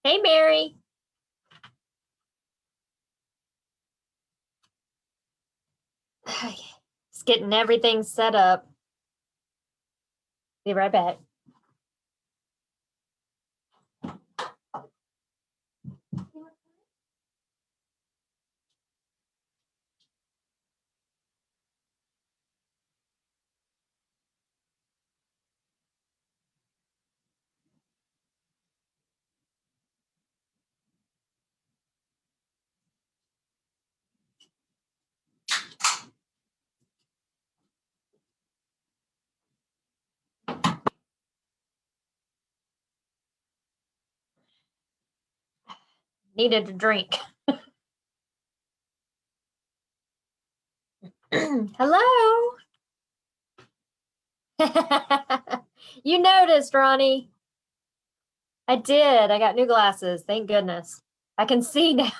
Hey, Mary. Just getting everything set up. Be right back. Needed a drink. Hello. You noticed, Ronnie. I did. I got new glasses. Thank goodness. I can see now.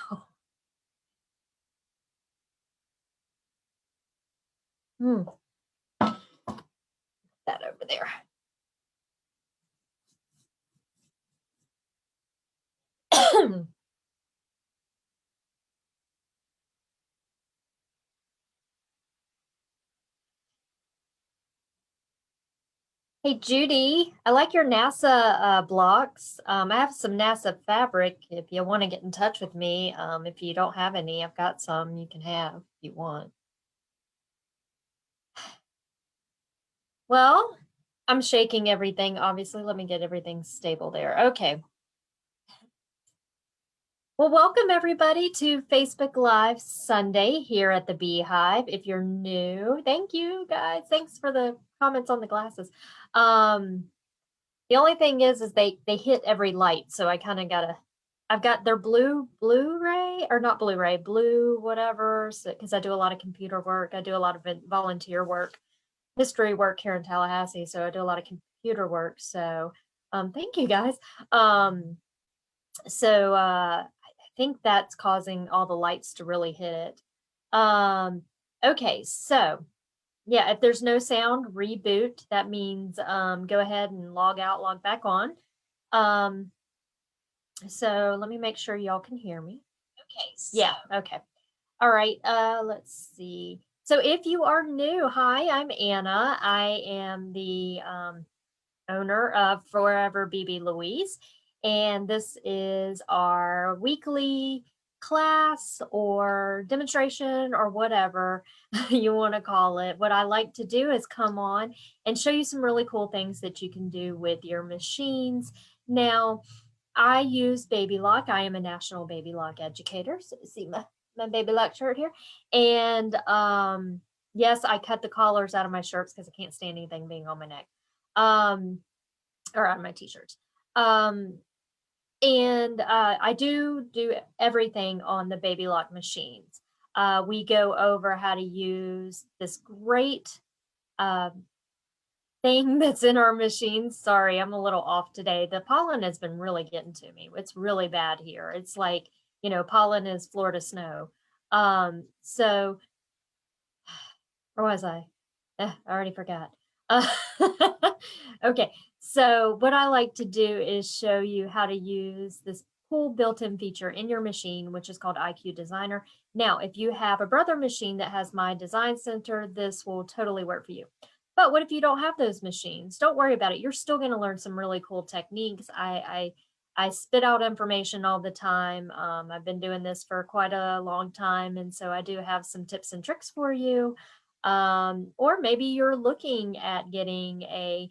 Hmm. That over there. Hey, Judy, I like your NASA blocks. I have some NASA fabric if you want to get in touch with me. If you don't have any, I've got some you can have if you want. Well, I'm shaking everything, obviously. Let me get everything stable there. Okay. Well, welcome everybody to Facebook Live Sunday here at the Beehive. If you're new, thank you guys. Thanks for the comments on the glasses. The only thing is they hit every light, so I kind of gotta. I've got their Blu-ray or not Blu-ray, blue whatever, because I do a lot of computer work. I do a lot of volunteer work, history work here in Tallahassee, so I do a lot of computer work. So, thank you guys. I think that's causing all the lights to really hit. Okay, so yeah, if there's no sound, reboot. That means go ahead and log out, log back on. So let me make sure y'all can hear me. Okay. Yeah, okay. All right, let's see. So if you are new, hi, I'm Anna. I am the owner of Forever BB Louise. And this is our weekly class or demonstration or whatever you want to call it. What I like to do is come on and show you some really cool things that you can do with your machines. Now, I use Baby Lock. I am a national Baby Lock educator. So you see my Baby Lock shirt here. And yes, I cut the collars out of my shirts because I can't stand anything being on my neck. Or on my t-shirts. I do everything on the Baby Lock machines. We go over how to use this great thing that's in our machines. Sorry, I'm a little off today. The pollen has been really getting to me. It's really bad here. It's like, pollen is Florida snow. So where was I? I already forgot. Okay, so what I like to do is show you how to use this cool built-in feature in your machine, which is called IQ Designer. Now, if you have a brother machine that has my design center, this will totally work for you. But what if you don't have those machines? Don't worry about it. You're still going to learn some really cool techniques. I spit out information all the time. I've been doing this for quite a long time, and so I do have some tips and tricks for you. Or maybe you're looking at getting a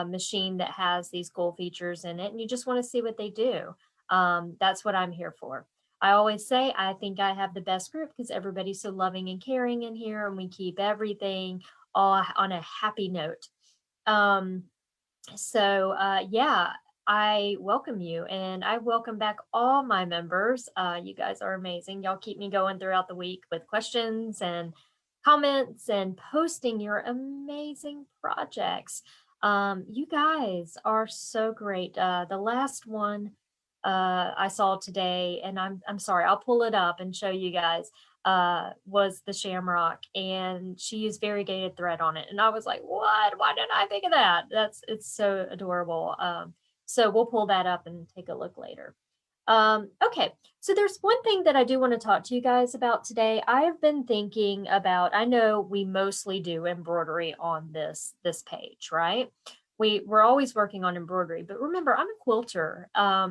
machine that has these cool features in it and you just want to see what they do. That's what I'm here for. I always say I think I have the best group because everybody's so loving and caring in here and we keep everything all on a happy note. Yeah, I welcome you and I welcome back all my members. You guys are amazing. Y'all keep me going throughout the week with questions and comments and posting your amazing projects. You guys are so great. The last one I saw today, and I'm sorry, I'll pull it up and show you guys, was the Shamrock, and she used variegated thread on it. And I was like, what? Why didn't I think of that? It's so adorable. So we'll pull that up and take a look later. Okay, so there's one thing that I do want to talk to you guys about today. I have been thinking about, I know we mostly do embroidery on this page, right? We're always working on embroidery, but remember, I'm a quilter.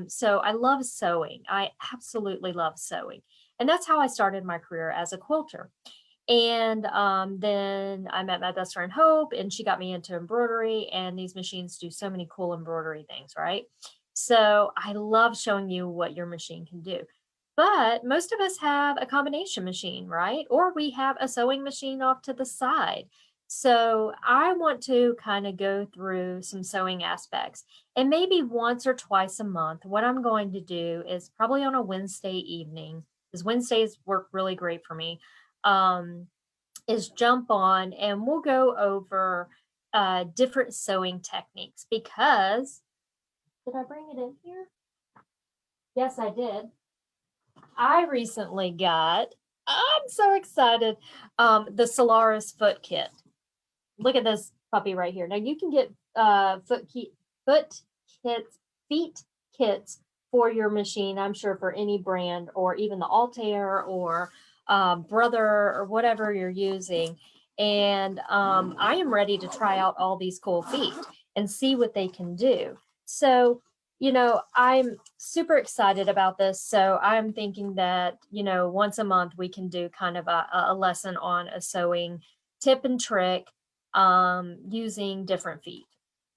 So I love sewing. I absolutely love sewing. And that's how I started my career as a quilter. And then I met my best friend Hope, and she got me into embroidery. And these machines do so many cool embroidery things, right? So I love showing you what your machine can do. But most of us have a combination machine, right? Or we have a sewing machine off to the side. So I want to kind of go through some sewing aspects. And maybe once or twice a month, what I'm going to do is probably on a Wednesday evening, because Wednesdays work really great for me. Um, is jump on and we'll go over different sewing techniques because did I bring it in here? Yes, I did. I recently got, I'm so excited, the Solaris foot kit. Look at this puppy right here. Now you can get foot kits, feet kits for your machine, I'm sure for any brand or even the Altair or Brother or whatever you're using. And I am ready to try out all these cool feet and see what they can do. So, I'm super excited about this. So I'm thinking that, once a month we can do kind of a lesson on a sewing tip and trick using different feet.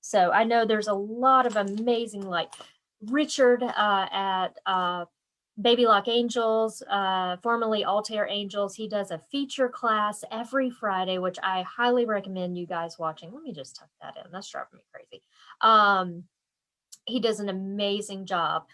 So I know there's a lot of amazing, like Richard at Baby Lock Angels, formerly Altair Angels. He does a feature class every Friday, which I highly recommend you guys watching. Let me just tuck that in. That's driving me crazy. He does an amazing job.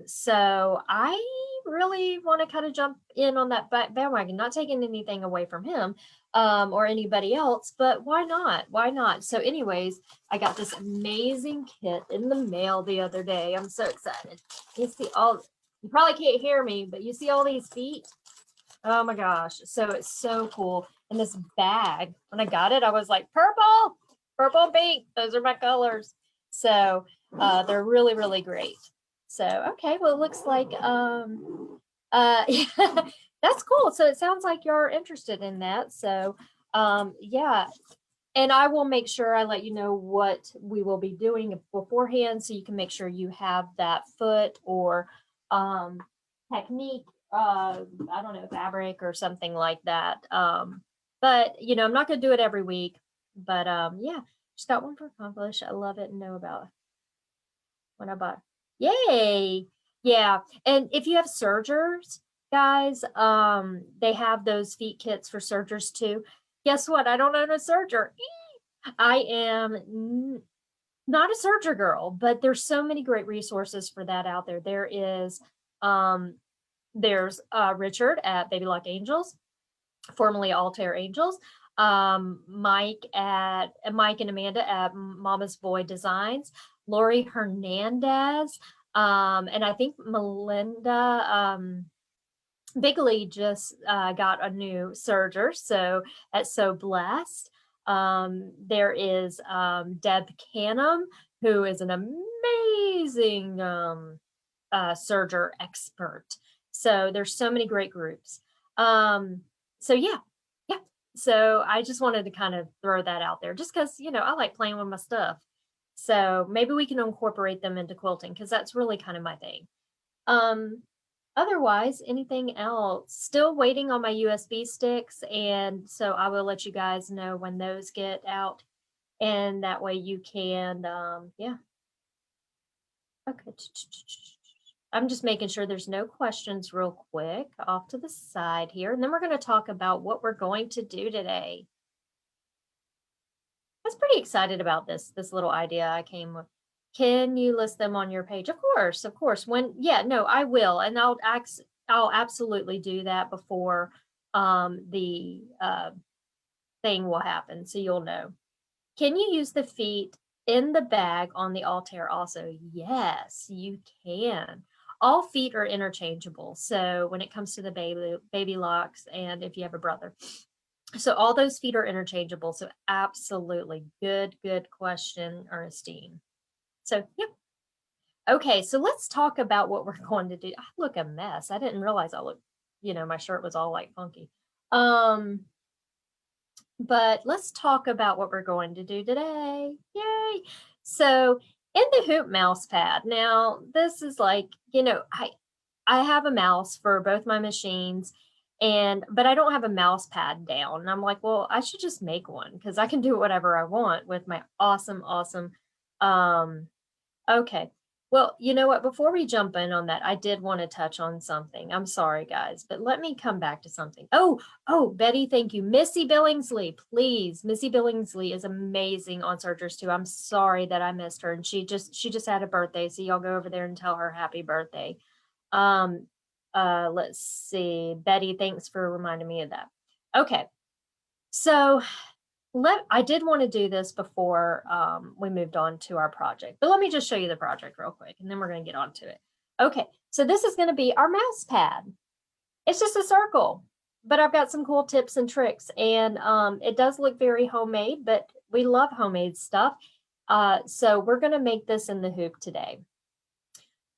So I really want to kind of jump in on that bandwagon, not taking anything away from him or anybody else, but why not? Why not? So, anyways, I got this amazing kit in the mail the other day. I'm so excited. You see all, you probably can't hear me, but you see all these feet? Oh my gosh. So it's so cool. And this bag, when I got it, I was like, purple and pink. Those are my colors. So they're really, really great. So, okay, well, it looks like, yeah, that's cool. So it sounds like you're interested in that. So, yeah. And I will make sure I let you know what we will be doing beforehand so you can make sure you have that foot or technique, I don't know, fabric or something like that. But I'm not gonna do it every week. But yeah, just got one for accomplished. I love it and know about when I bought. Yay! Yeah, and if you have sergers, guys, they have those feet kits for sergers too. Guess what? I don't own a serger. I am not a serger girl, but there's so many great resources for that out there. Um, there's Richard at Baby Lock Angels, formerly Altair Angels. Mike and Amanda at Mama's Boy Designs, Lori Hernandez, and I think Melinda Bigley just got a new serger, so that's so blessed. There is Deb Canham, who is an amazing serger expert. So there's so many great groups. So yeah, yeah. So I just wanted to kind of throw that out there just because, I like playing with my stuff. So maybe we can incorporate them into quilting because that's really kind of my thing. Otherwise, anything else? Still waiting on my USB sticks. And so I will let you guys know when those get out. And that way you can, yeah. Okay. I'm just making sure there's no questions real quick off to the side here. And then we're going to talk about what we're going to do today. I was pretty excited about this little idea I came with. Can you list them on your page? Of course, of course. Yeah, no, I will. And I'll absolutely do that before the thing will happen. So you'll know. Can you use the feet in the bag on the Altair also? Yes, you can. All feet are interchangeable. So when it comes to the baby locks, and if you have a brother, so all those feet are interchangeable. So absolutely good question, Ernestine. So, yep. Okay, so let's talk about what we're going to do. I look a mess. I didn't realize I look, my shirt was all like funky. Um, but let's talk about what we're going to do today. Yay! So in the hoop mouse pad, now this is like, I have a mouse for both my machines, but I don't have a mouse pad down. And I'm like, well, I should just make one because I can do whatever I want with my awesome. Um, okay. Well, you know what? Before we jump in on that, I did want to touch on something. I'm sorry, guys, but let me come back to something. Oh, Betty, thank you. Missy Billingsley, please. Missy Billingsley is amazing on Searchers too. I'm sorry that I missed her, and she just had a birthday, so y'all go over there and tell her happy birthday. Um, let's see. Betty, thanks for reminding me of that. Okay. So I did want to do this before we moved on to our project, but let me just show you the project real quick and then we're going to get on to it. Okay, so this is going to be our mouse pad. It's just a circle, but I've got some cool tips and tricks, and it does look very homemade, but we love homemade stuff. So we're going to make this in the hoop today.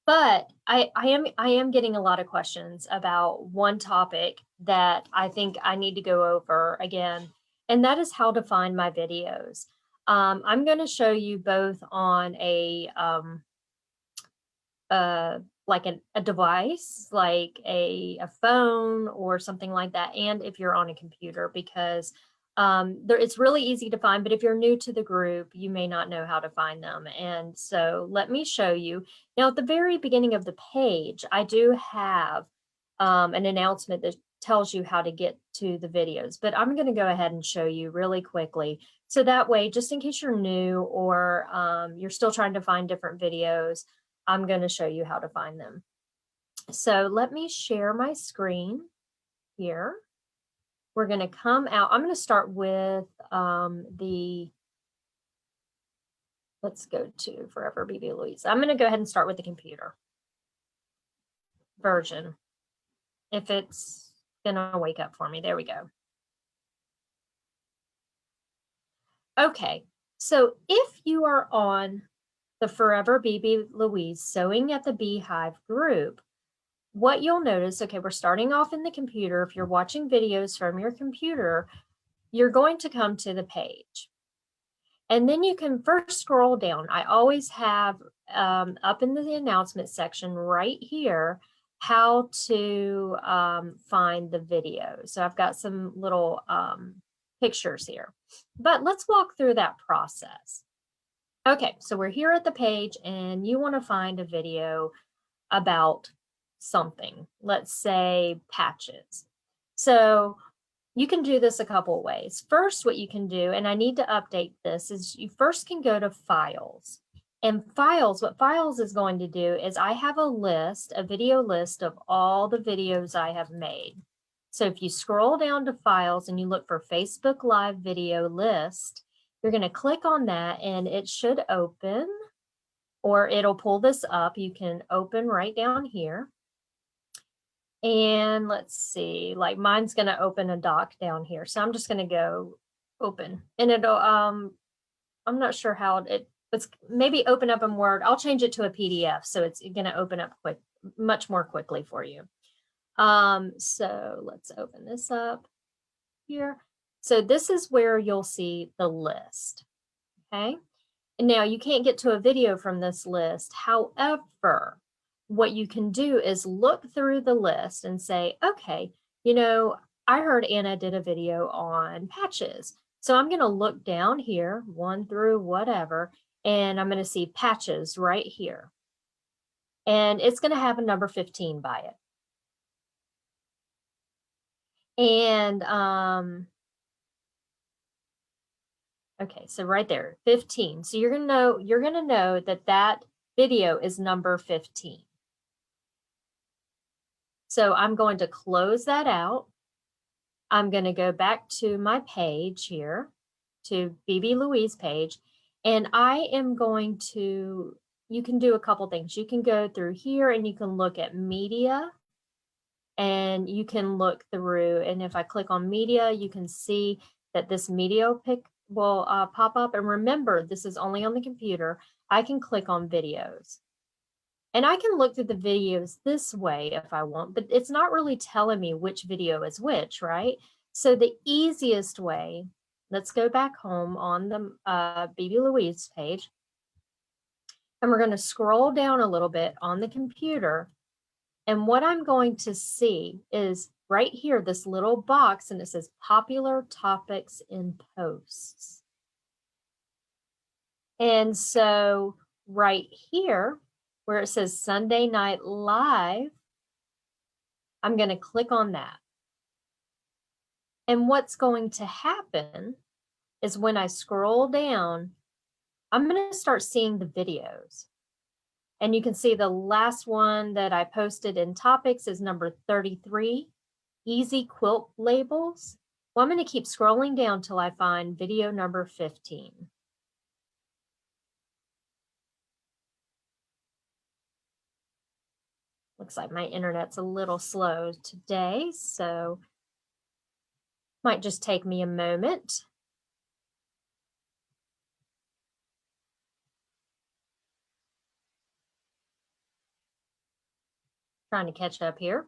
But I am getting a lot of questions about one topic that I think I need to go over again, and that is how to find my videos. I'm going to show you both on like a device, like a phone or something like that, and if you're on a computer, because it's really easy to find, but if you're new to the group, you may not know how to find them. And so let me show you. Now, at the very beginning of the page, I do have an announcement that tells you how to get to the videos, but I'm going to go ahead and show you really quickly. So that way, just in case you're new or you're still trying to find different videos, I'm going to show you how to find them. So let me share my screen here. We're going to come out. I'm going to start with let's go to Forever BB Louise. I'm going to go ahead and start with the computer version. If it's going to wake up for me. There we go. Okay, so if you are on the Forever BB Louise Sewing at the Beehive group, what you'll notice, okay, we're starting off in the computer. If you're watching videos from your computer, you're going to come to the page. And then you can first scroll down. I always have up in the announcement section right here how to find the video. So I've got some little pictures here. But let's walk through that process. Okay, so we're here at the page and you want to find a video about something. Let's say patches. So you can do this a couple of ways. First, what you can do, and I need to update this, is you first can go to Files. And Files, what Files is going to do is I have a video list of all the videos I have made. So if you scroll down to Files and you look for Facebook Live video list, you're going to click on that and it should open, or it'll pull this up. You can open right down here. And let's see, like mine's going to open a doc down here. So I'm just going to go open, and it'll, I'm not sure how it's maybe open up in Word. I'll change it to a PDF. So it's going to open up much more quickly for you. So let's open this up here. So this is where you'll see the list. Okay. And now you can't get to a video from this list. However, what you can do is look through the list and say, okay, I heard Anna did a video on patches. So I'm going to look down here, 1 through whatever, and I'm going to see patches right here. And it's going to have a number 15 by it. And, okay, so right there, 15. So you're going to know that that video is number 15. So I'm going to close that out. I'm going to go back to my page here, to BB Louise page, and I am going to, you can do a couple things. You can go through here and you can look at media, and you can look through, and if I click on media, you can see that this media pick will pop up. And remember, this is only on the computer. I can click on videos. And I can look through the videos this way if I want, but it's not really telling me which video is which, right? So the easiest way, let's go back home on the BB Louise page, and we're going to scroll down a little bit on the computer. And what I'm going to see is right here, this little box, and it says popular topics in posts. And so right here, where it says Sunday Night Live, I'm going to click on that. And what's going to happen is when I scroll down, I'm going to start seeing the videos. And you can see the last one that I posted in topics is number 33, Easy Quilt Labels. Well, I'm going to keep scrolling down till I find video number 15. Looks like my internet's a little slow today, so might just take me a moment. Trying to catch up here.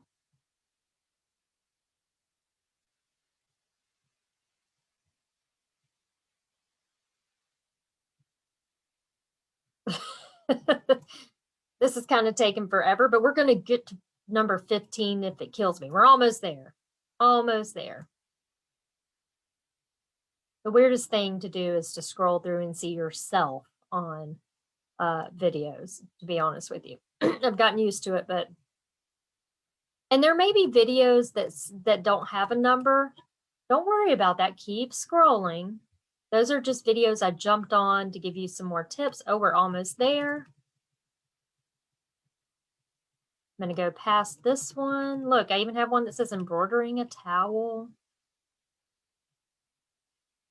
This is kind of taking forever, but we're going to get to number 15 if it kills me. We're almost there. Almost there. The weirdest thing to do is to scroll through and see yourself on videos, to be honest with you. I've gotten used to it, but and there may be videos that don't have a number. Don't worry about that. Keep scrolling. Those are just videos I jumped on to give you some more tips. Oh, we're almost there. I'm going to go past this one. Look, I even have one that says embroidering a towel.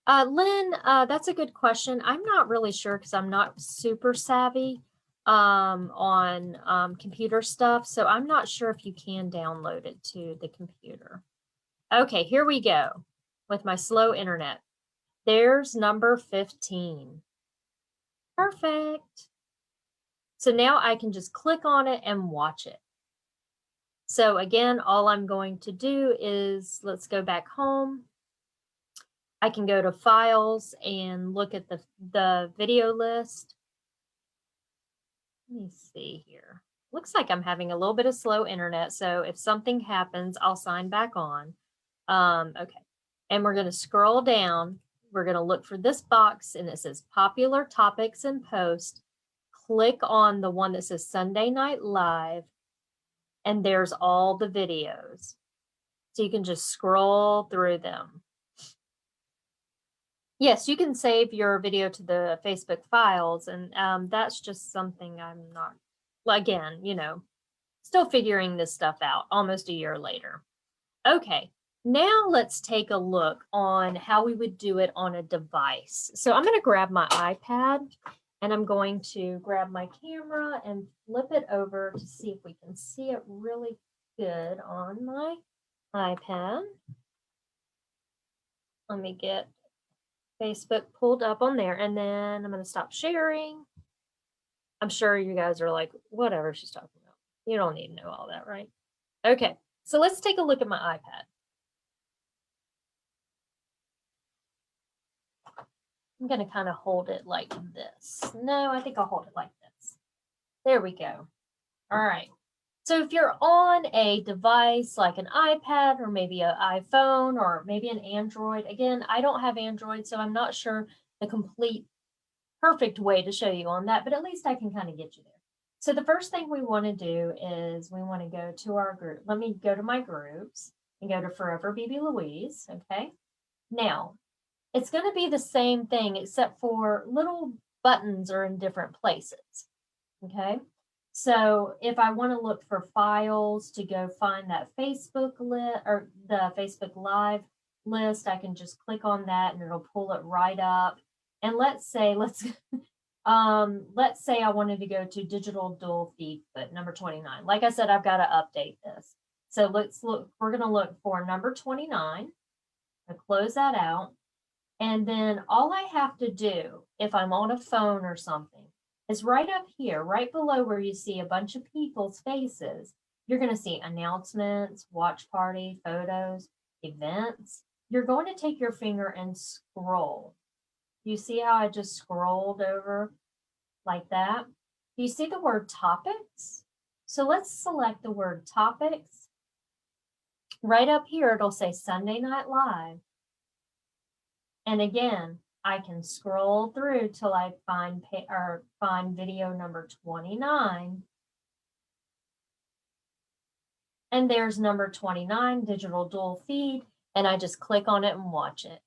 Lynn, that's a good question. I'm not really sure because I'm not super savvy on computer stuff. So I'm not sure if you can download it to the computer. Okay, here we go with my slow internet. There's number 15. Perfect. So now I can just click on it and watch it. So again, all I'm going to do is, let's go back home. I can go to files and look at the video list. Let me see here. Looks like I'm having a little bit of slow internet. So if something happens, I'll sign back on. Okay. And we're going to scroll down. We're going to look for this box and it says popular topics and post. Click on the one that says Sunday Night Live. And there's all the videos. So you can just scroll through them. Yes, you can save your video to the Facebook files, and that's just something I'm not, again, you know, still figuring this stuff out almost a year later. Okay, now let's take a look on how we would do it on a device. So I'm going to grab my iPad, and I'm going to grab my camera and flip it over to see if we can see it really good on my iPad. Let me get Facebook pulled up on there, and then I'm going to stop sharing. I'm sure you guys are like, whatever she's talking about. You don't need to know all that, right? Okay, so let's take a look at my iPad. I'm going to kind of hold it like this. No, I think I'll hold it like this. There we go. All right. So if you're on a device like an iPad or maybe an iPhone or maybe an Android, again, I don't have Android, so I'm not sure the complete perfect way to show you on that, but at least I can kind of get you there. So the first thing we want to do is we want to go to our group. Let me go to my groups and go to Forever BB Louise, okay? Now, it's going to be the same thing except for little buttons are in different places, okay? So if I want to look for files to go find that Facebook list or the Facebook Live list, I can just click on that and it'll pull it right up. And let's say I wanted to go to digital dual feed, but number 29. Like I said, I've got to update this. So let's look, we're going to look for number 29. I'll close that out. And then all I have to do, if I'm on a phone or something, is right up here, right below where you see a bunch of people's faces. You're going to see announcements, watch party, photos, events. You're going to take your finger and scroll. You see how I just scrolled over like that? Do you see the word topics? So let's select the word topics. Right up here, it'll say Sunday Night Live. And again, I can scroll through till I find video number 29. And there's number 29, digital dual feed, and I just click on it and watch it.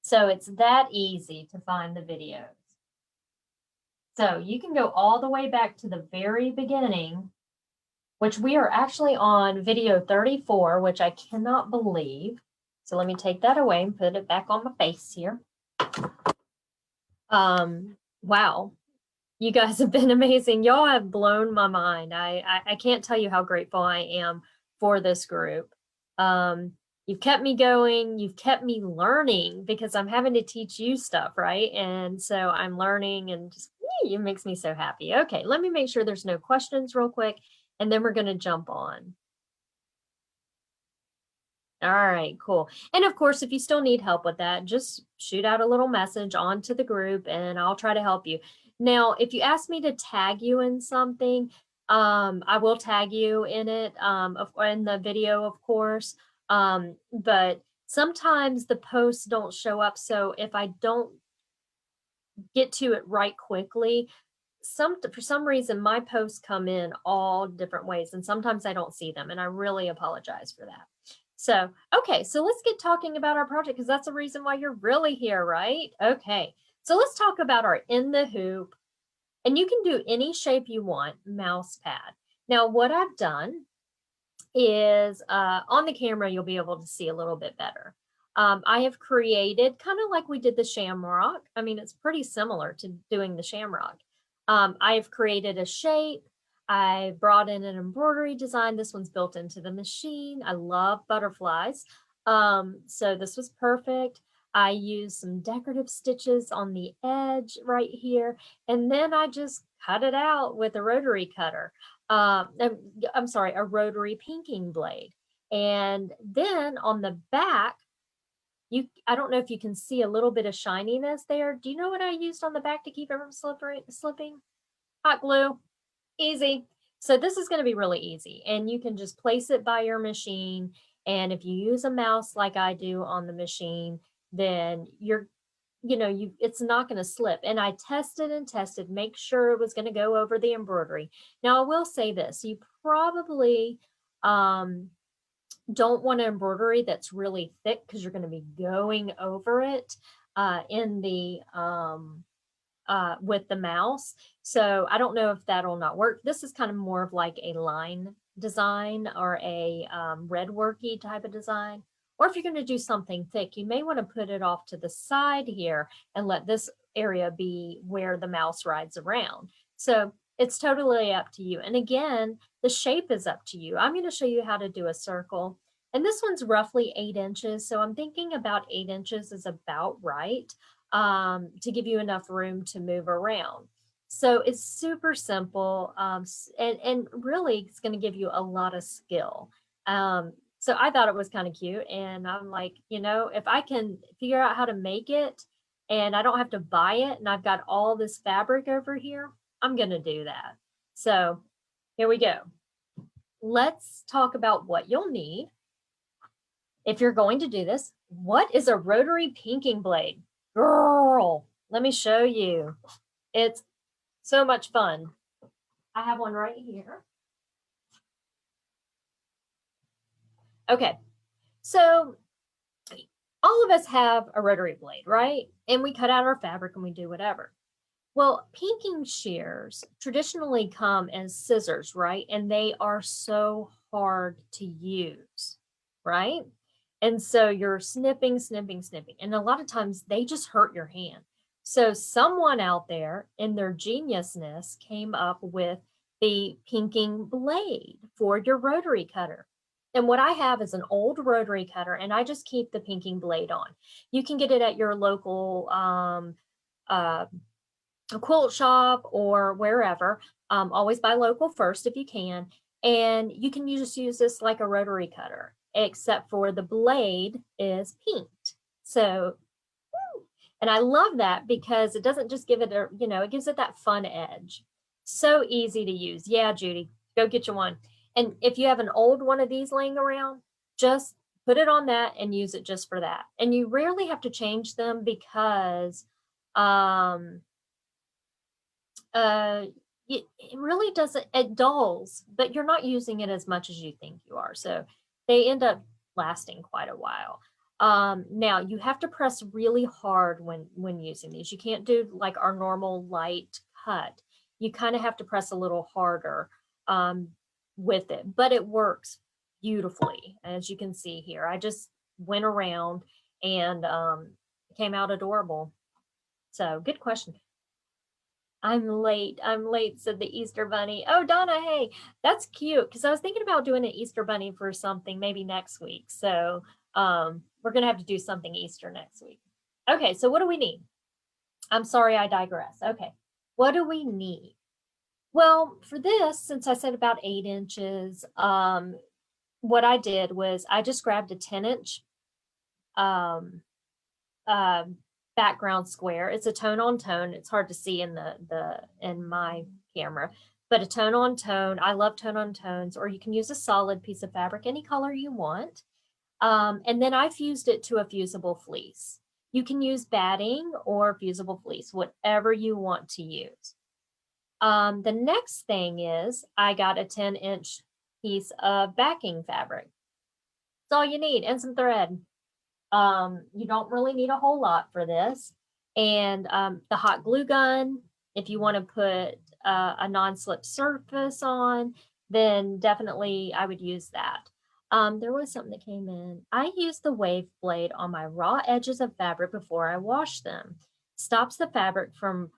So it's that easy to find the videos. So you can go all the way back to the very beginning, which we are actually on video 34, which I cannot believe. So let me take that away and put it back on my face here. Wow. You guys have been amazing. Y'all have blown my mind. I can't tell you how grateful I am for this group. You've kept me going. You've kept me learning because I'm having to teach you stuff, right? And so I'm learning and just, it makes me so happy. Okay, let me make sure there's no questions real quick, and then we're going to jump on. All right, cool. And of course, if you still need help with that, just shoot out a little message onto the group and I'll try to help you. Now, if you ask me to tag you in something, I will tag you in it, in the video, of course. But sometimes the posts don't show up. So if I don't get to it right quickly, for some reason, my posts come in all different ways, and sometimes I don't see them, and I really apologize for that. So, okay, so let's get talking about our project because that's the reason why you're really here, right? Okay, so let's talk about our in the hoop, and you can do any shape you want mouse pad. Now, what I've done is on the camera, you'll be able to see a little bit better. I have created kind of like we did the shamrock. I mean, it's pretty similar to doing the shamrock. I've created a shape. I brought in an embroidery design. This one's built into the machine. I love butterflies. So this was perfect. I used some decorative stitches on the edge right here. And then I just cut it out with a rotary cutter. I'm sorry, a rotary pinking blade. And then on the back, I don't know if you can see a little bit of shininess there. Do you know what I used on the back to keep it from slipping? Hot glue. Easy. So this is going to be really easy, and you can just place it by your machine. And if you use a mouse like I do on the machine, then it's not going to slip. And I tested and tested, make sure it was going to go over the embroidery. Now I will say this, you probably don't want an embroidery that's really thick because you're going to be going over it with the mouse. So I don't know if that'll not work. This is kind of more of like a line design or a red worky type of design. Or if you're going to do something thick, you may want to put it off to the side here and let this area be where the mouse rides around. So it's totally up to you. And again, the shape is up to you. I'm going to show you how to do a circle. And this one's roughly 8 inches. So I'm thinking about 8 inches is about right to give you enough room to move around. So it's super simple and really it's going to give you a lot of skill. So I thought it was kind of cute, and I'm like, if I can figure out how to make it and I don't have to buy it and I've got all this fabric over here, I'm going to do that. So here we go. Let's talk about what you'll need if you're going to do this. What is a rotary pinking blade? Girl, let me show you. It's so much fun. I have one right here. Okay, so all of us have a rotary blade, right? And we cut out our fabric and we do whatever. Well, pinking shears traditionally come as scissors, right? And they are so hard to use, right? And so you're snipping. And a lot of times they just hurt your hand. So someone out there in their geniusness came up with the pinking blade for your rotary cutter. And what I have is an old rotary cutter, and I just keep the pinking blade on. You can get it at your local a quilt shop or wherever. Always buy local first if you can. And you can just use this like a rotary cutter, except for the blade is pinked. So, and I love that because it doesn't just give it a, it gives it that fun edge. So easy to use. Yeah, Judy, go get you one. And if you have an old one of these laying around, just put it on that and use it just for that. And you rarely have to change them because um uh it really doesn't, it dulls, but you're not using it as much as you think you are, so they end up lasting quite a while. Now you have to press really hard when using these. You can't do like our normal light cut. You kind of have to press a little harder um with it, but it works beautifully, as you can see here. I just went around and it came out adorable. So good question. I'm late. I'm late, said the Easter Bunny. Oh, Donna, hey, that's cute. Because I was thinking about doing an Easter Bunny for something maybe next week. So we're going to have to do something Easter next week. Okay, so what do we need? I'm sorry, I digress. Okay, what do we need? Well, for this, since I said about 8 inches, what I did was I just grabbed a 10-inch um, uh, background square. It's a tone on tone. It's hard to see in in my camera, but a tone on tone. I love tone on tones, or you can use a solid piece of fabric, any color you want. And then I fused it to a fusible fleece. You can use batting or fusible fleece, whatever you want to use. The next thing is I got a 10-inch piece of backing fabric. That's all you need, and some thread. You don't really need a whole lot for this. And the hot glue gun, if you want to put a non-slip surface on, then definitely I would use that. There was something that came in. I used the wave blade on my raw edges of fabric before I wash them. Stops the fabric from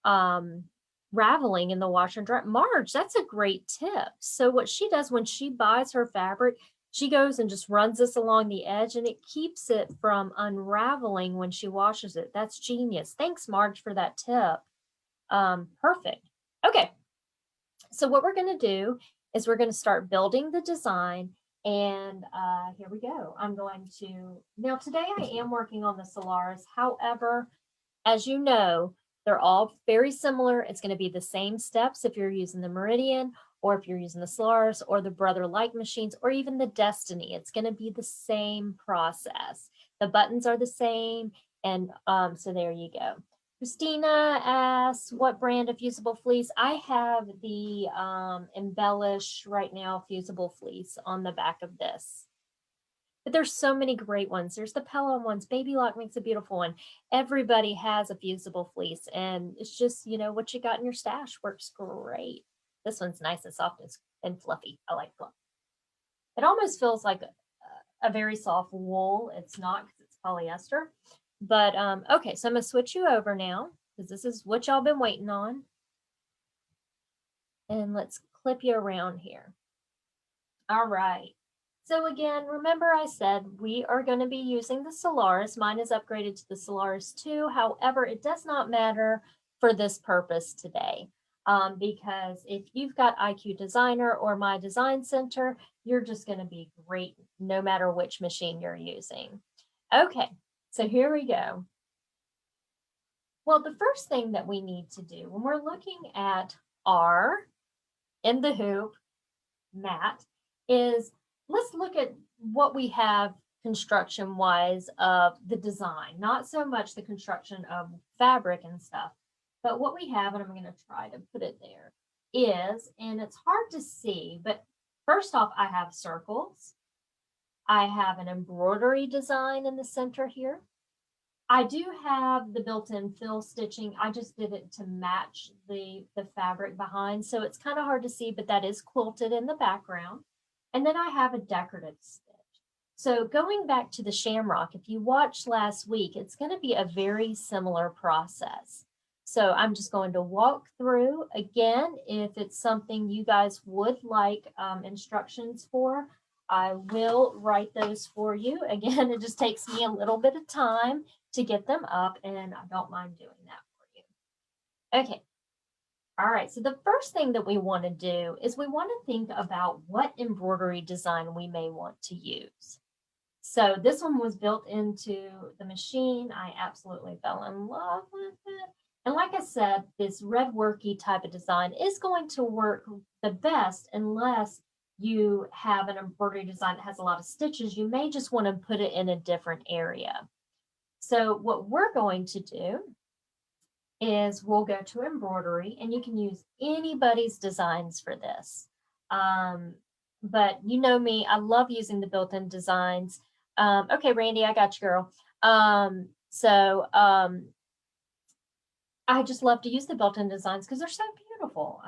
um, raveling in the washer and dry. Marge, that's a great tip. So what she does when she buys her fabric, she goes and just runs this along the edge and it keeps it from unraveling when she washes it. That's genius. Thanks, Marge, for that tip. Perfect. Okay, so what we're going to do is we're going to start building the design. And here we go. I'm going to, now today I am working on the Solaris. However, as you know, they're all very similar. It's going to be the same steps if you're using the Meridian or if you're using the Solaris or the Brother Like machines or even the Destiny. It's going to be the same process. The buttons are the same. And so there you go. Christina asks, what brand of fusible fleece? I have the Embellish right now fusible fleece on the back of this. But there's so many great ones. There's the Pella ones. Baby Lock makes a beautiful one. Everybody has a fusible fleece, and it's just, what you got in your stash works great. This one's nice and soft and fluffy. I like fluff. It almost feels like a very soft wool. It's not because it's polyester. But okay, so I'm gonna switch you over now because this is what y'all been waiting on. And let's clip you around here. All right. So again, remember I said we are going to be using the Solaris. Mine is upgraded to the Solaris 2. However, it does not matter for this purpose today because if you've got IQ Designer or My Design Center, you're just going to be great no matter which machine you're using. Okay, so here we go. Well, the first thing that we need to do when we're looking at our in the hoop mat is let's look at what we have construction wise of the design, not so much the construction of fabric and stuff, but what we have, and I'm going to try to put it there, is, and it's hard to see, but first off, I have circles. I have an embroidery design in the center here. I do have the built-in fill stitching. I just did it to match the fabric behind, so it's kind of hard to see, but that is quilted in the background. And then I have a decorative stitch. So going back to the shamrock, if you watched last week, it's going to be a very similar process. So I'm just going to walk through again. If it's something you guys would like instructions for, I will write those for you. Again, it just takes me a little bit of time to get them up, and I don't mind doing that for you. Okay. All right. So the first thing that we want to do is we want to think about what embroidery design we may want to use. So this one was built into the machine. I absolutely fell in love with it. And like I said, this red worky type of design is going to work the best unless you have an embroidery design that has a lot of stitches. You may just want to put it in a different area. So what we're going to do is we'll go to embroidery, and you can use anybody's designs for this. But you know me, I love using the built-in designs. Okay, Randy, I got you, girl. I just love to use the built-in designs because they're so beautiful.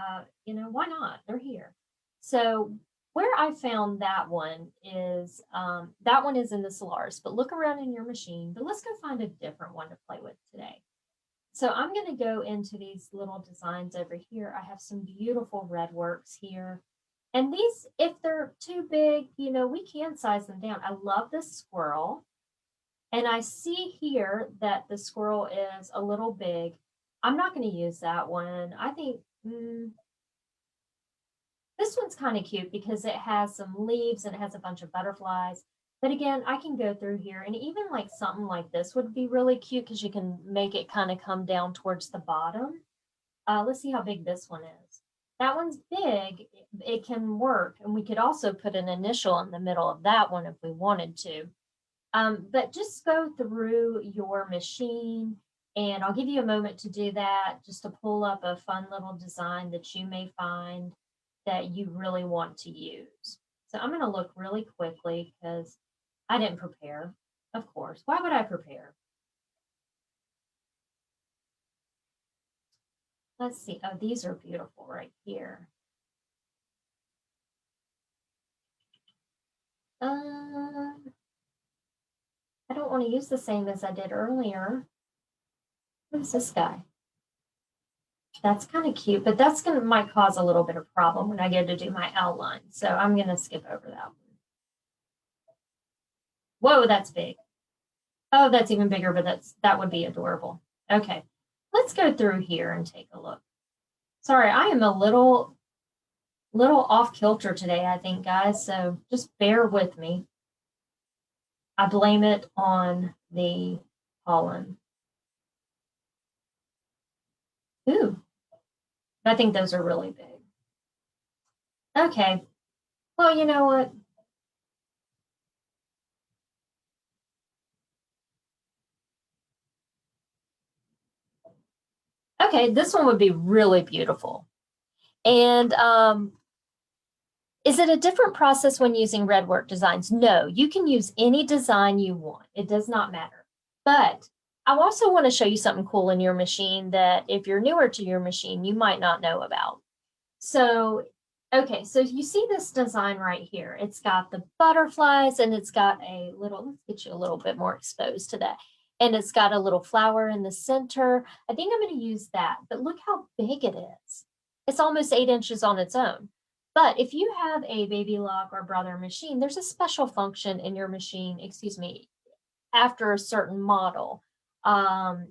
You know, why not? They're here. So where I found that one is in the Solaris, but look around in your machine. But let's go find a different one to play with today. So I'm going to go into these little designs over here. I have some beautiful red works here. And these, if they're too big, you know, we can size them down. I love this squirrel. And I see here that the squirrel is a little big. I'm not going to use that one. I think this one's kind of cute because it has some leaves and it has a bunch of butterflies. But again, I can go through here, and even like something like this would be really cute because you can make it kind of come down towards the bottom. Let's see how big this one is. That one's big. It can work. And we could also put an initial in the middle of that one if we wanted to. But just go through your machine, and I'll give you a moment to do that, just to pull up a fun little design that you may find that you really want to use. So I'm going to look really quickly because I didn't prepare, of course. Why would I prepare? Let's see. Oh, these are beautiful right here. I don't want to use the same as I did earlier. What is this guy? That's kind of cute, but that's going to might cause a little bit of problem when I go to do my outline. So I'm going to skip over that one. Whoa, that's big. Oh, that's even bigger, but that would be adorable. Okay, let's go through here and take a look. Sorry, I am a little off kilter today, I think, guys. So just bear with me. I blame it on the pollen. Ooh, I think those are really big. Okay, well, you know what? Okay, this one would be really beautiful. And is it a different process when using red work designs? No, you can use any design you want. It does not matter. But I also want to show you something cool in your machine that if you're newer to your machine, you might not know about. So, okay, so you see this design right here. It's got the butterflies, and it's got a little, let's get you a little bit more exposed to that. And it's got a little flower in the center. I think I'm going to use that, but look how big it is. It's almost 8 inches on its own. But if you have a Baby Lock or Brother machine, there's a special function in your machine, excuse me, after a certain model.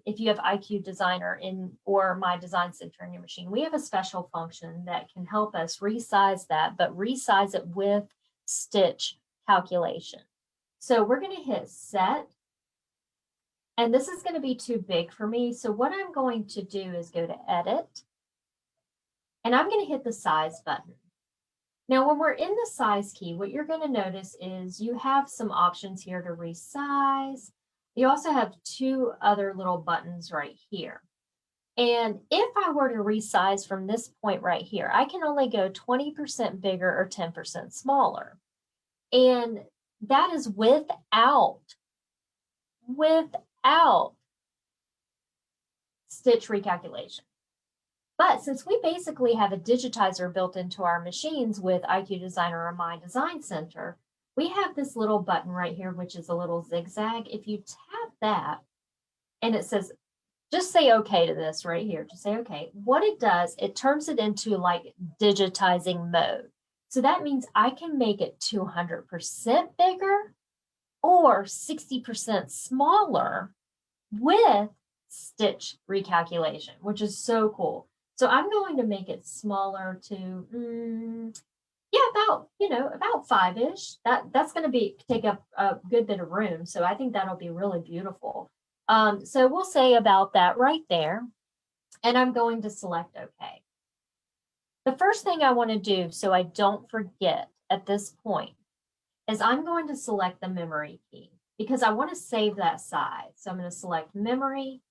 If you have IQ Designer or My Design Center in your machine, we have a special function that can help us resize that, but resize it with stitch calculation. So we're going to hit set. And this is going to be too big for me. So what I'm going to do is go to edit. And I'm going to hit the size button. Now, when we're in the size key, what you're going to notice is you have some options here to resize. You also have 2 other little buttons right here. And if I were to resize from this point right here, I can only go 20% bigger or 10% smaller. And that is without stitch recalculation. But since we basically have a digitizer built into our machines with IQ Designer or My Design Center, we have this little button right here, which is a little zigzag. If you tap that and it says, just say okay to this right here, just say okay. What it does, it turns it into like digitizing mode. So that means I can make it 200% bigger or 60% smaller with stitch recalculation, which is so cool. So I'm going to make it smaller to, yeah, about, about 5-ish. That's going to take up a good bit of room. So I think that'll be really beautiful. So we'll say about that right there. And I'm going to select OK. The first thing I want to do, so I don't forget at this point, is I'm going to select the memory key because I want to save that size. So I'm going to select memory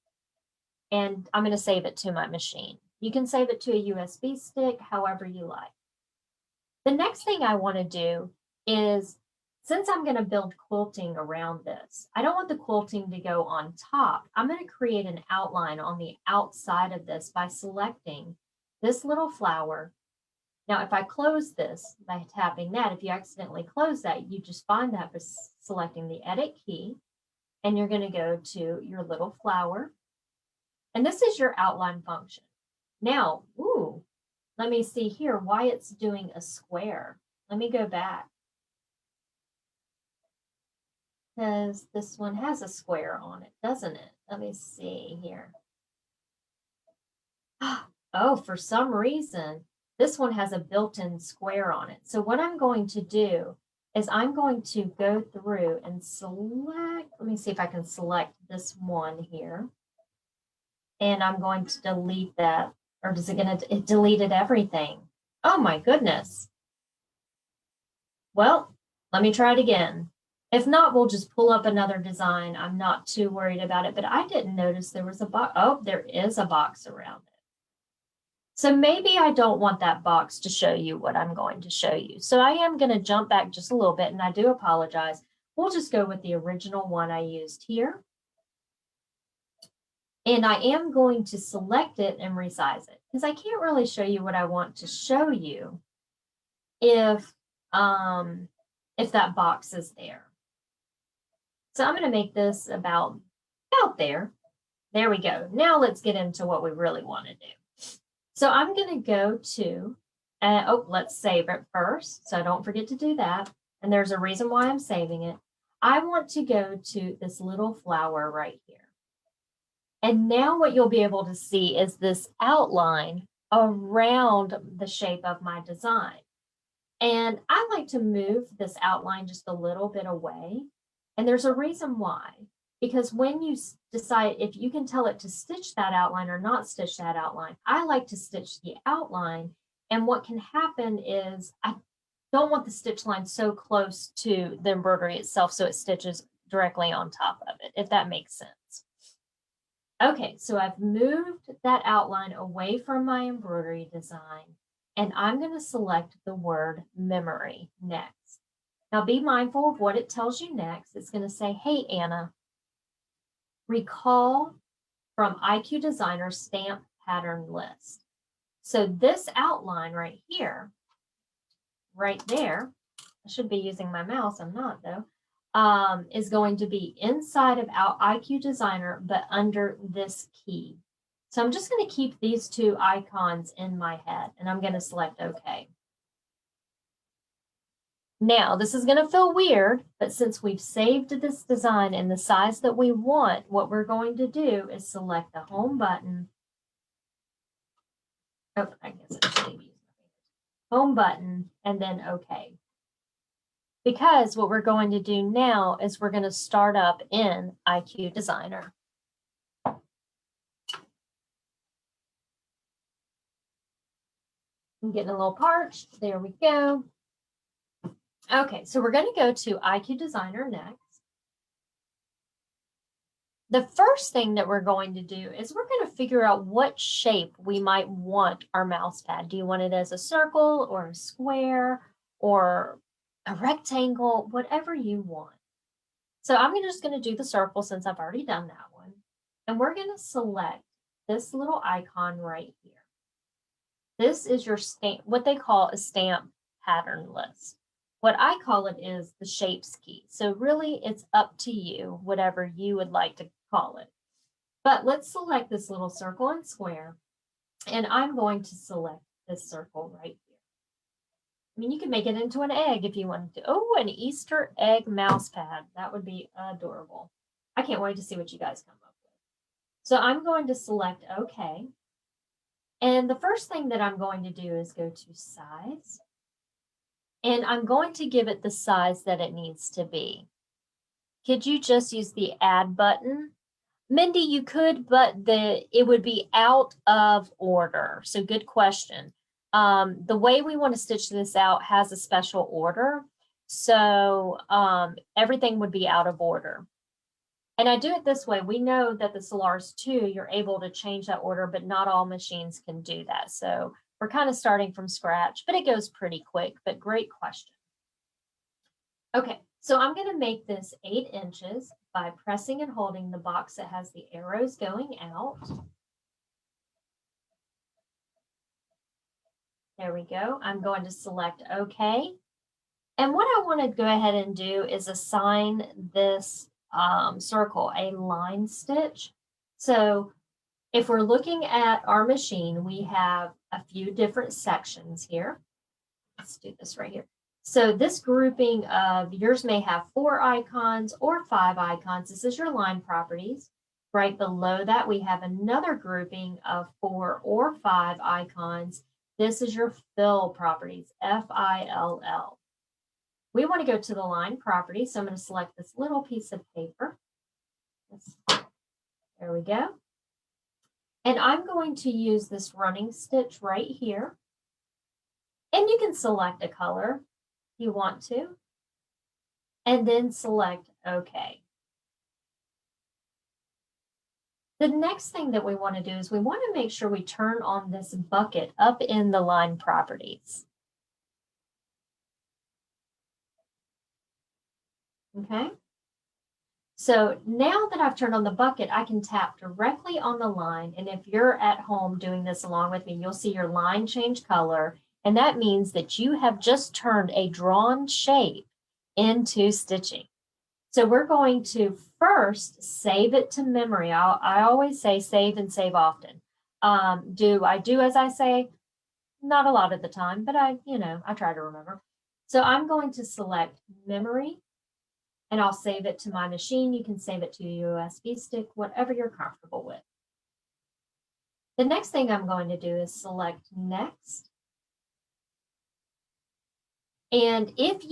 and I'm going to save it to my machine. You can save it to a USB stick, however you like. The next thing I want to do is, since I'm going to build quilting around this, I don't want the quilting to go on top. I'm going to create an outline on the outside of this by selecting this little flower. Now, if I close this by tapping that, if you accidentally close that, you just find that by selecting the edit key, and you're going to go to your little flower. And this is your outline function. Now, let me see here why it's doing a square. Let me go back. Because this one has a square on it, doesn't it? Let me see here. Oh, for some reason, this one has a built-in square on it. So what I'm going to do is I'm going to go through and select, let me see if I can select this one here. And I'm going to delete that, or is it deleted everything? Oh my goodness. Well, let me try it again. If not, we'll just pull up another design. I'm not too worried about it, but I didn't notice there was a box. Oh, there is a box around it. So maybe I don't want that box to show you what I'm going to show you. So I am going to jump back just a little bit, and I do apologize. We'll just go with the original one I used here. And I am going to select it and resize it because I can't really show you what I want to show you if that box is there. So I'm going to make this about there. There we go. Now let's get into what we really want to do. So I'm going to go to, let's save it first. So don't forget to do that. And there's a reason why I'm saving it. I want to go to this little flower right here. And now what you'll be able to see is this outline around the shape of my design. And I like to move this outline just a little bit away. And there's a reason why. Because when you decide if you can tell it to stitch that outline or not stitch that outline, I like to stitch the outline. And what can happen is I don't want the stitch line so close to the embroidery itself so it stitches directly on top of it, if that makes sense. Okay, so I've moved that outline away from my embroidery design, and I'm going to select the word memory next. Now be mindful of what it tells you next. It's going to say, hey, Anna, recall from IQ Designer stamp pattern list. So this outline right here, right there, I should be using my mouse, I'm not though, is going to be inside of our IQ Designer, but under this key. So I'm just going to keep these two icons in my head, and I'm going to select OK. Now, this is going to feel weird, but since we've saved this design in the size that we want, what we're going to do is select the home button. Oh, I guess I should use home button and then OK. Because what we're going to do now is we're going to start up in IQ Designer. I'm getting a little parched. There we go. Okay, so we're going to go to IQ Designer next. The first thing that we're going to do is we're going to figure out what shape we might want our mouse pad. Do you want it as a circle or a square or a rectangle, whatever you want. So I'm just going to do the circle since I've already done that one. And we're going to select this little icon right here. This is your stamp, what they call a stamp pattern list. What I call it is the shapes key. So really it's up to you, whatever you would like to call it. But let's select this little circle and square. And I'm going to select this circle right here. I mean, you can make it into an egg if you wanted to. Oh, an Easter egg mouse pad. That would be adorable. I can't wait to see what you guys come up with. So I'm going to select OK. And the first thing that I'm going to do is go to size. And I'm going to give it the size that it needs to be. Could you just use the add button? Mindy, you could, but it would be out of order. So good question. The way we want to stitch this out has a special order. So everything would be out of order. And I do it this way. We know that the Solaris 2, you're able to change that order, but not all machines can do that. So we're kind of starting from scratch, but it goes pretty quick, but great question. Okay, so I'm going to make this 8 inches by pressing and holding the box that has the arrows going out. There we go. I'm going to select OK. And what I want to go ahead and do is assign this circle a line stitch. So if we're looking at our machine, we have a few different sections here. Let's do this right here. So this grouping of yours may have 4 icons or 5 icons. This is your line properties. Right below that, we have another grouping of 4 or 5 icons. This is your fill properties, F-I-L-L. We want to go to the line property, so I'm going to select this little piece of paper. There we go. And I'm going to use this running stitch right here. And you can select a color if you want to. And then select OK. The next thing that we want to do is we want to make sure we turn on this bucket up in the line properties. Okay. So now that I've turned on the bucket, I can tap directly on the line. And if you're at home doing this along with me, you'll see your line change color. And that means that you have just turned a drawn shape into stitching. So we're going to first save it to memory. I always say save and save often. Do I do as I say? Not a lot of the time, but I try to remember. So I'm going to select memory. And I'll save it to my machine. You can save it to a USB stick, whatever you're comfortable with. The next thing I'm going to do is select next. And if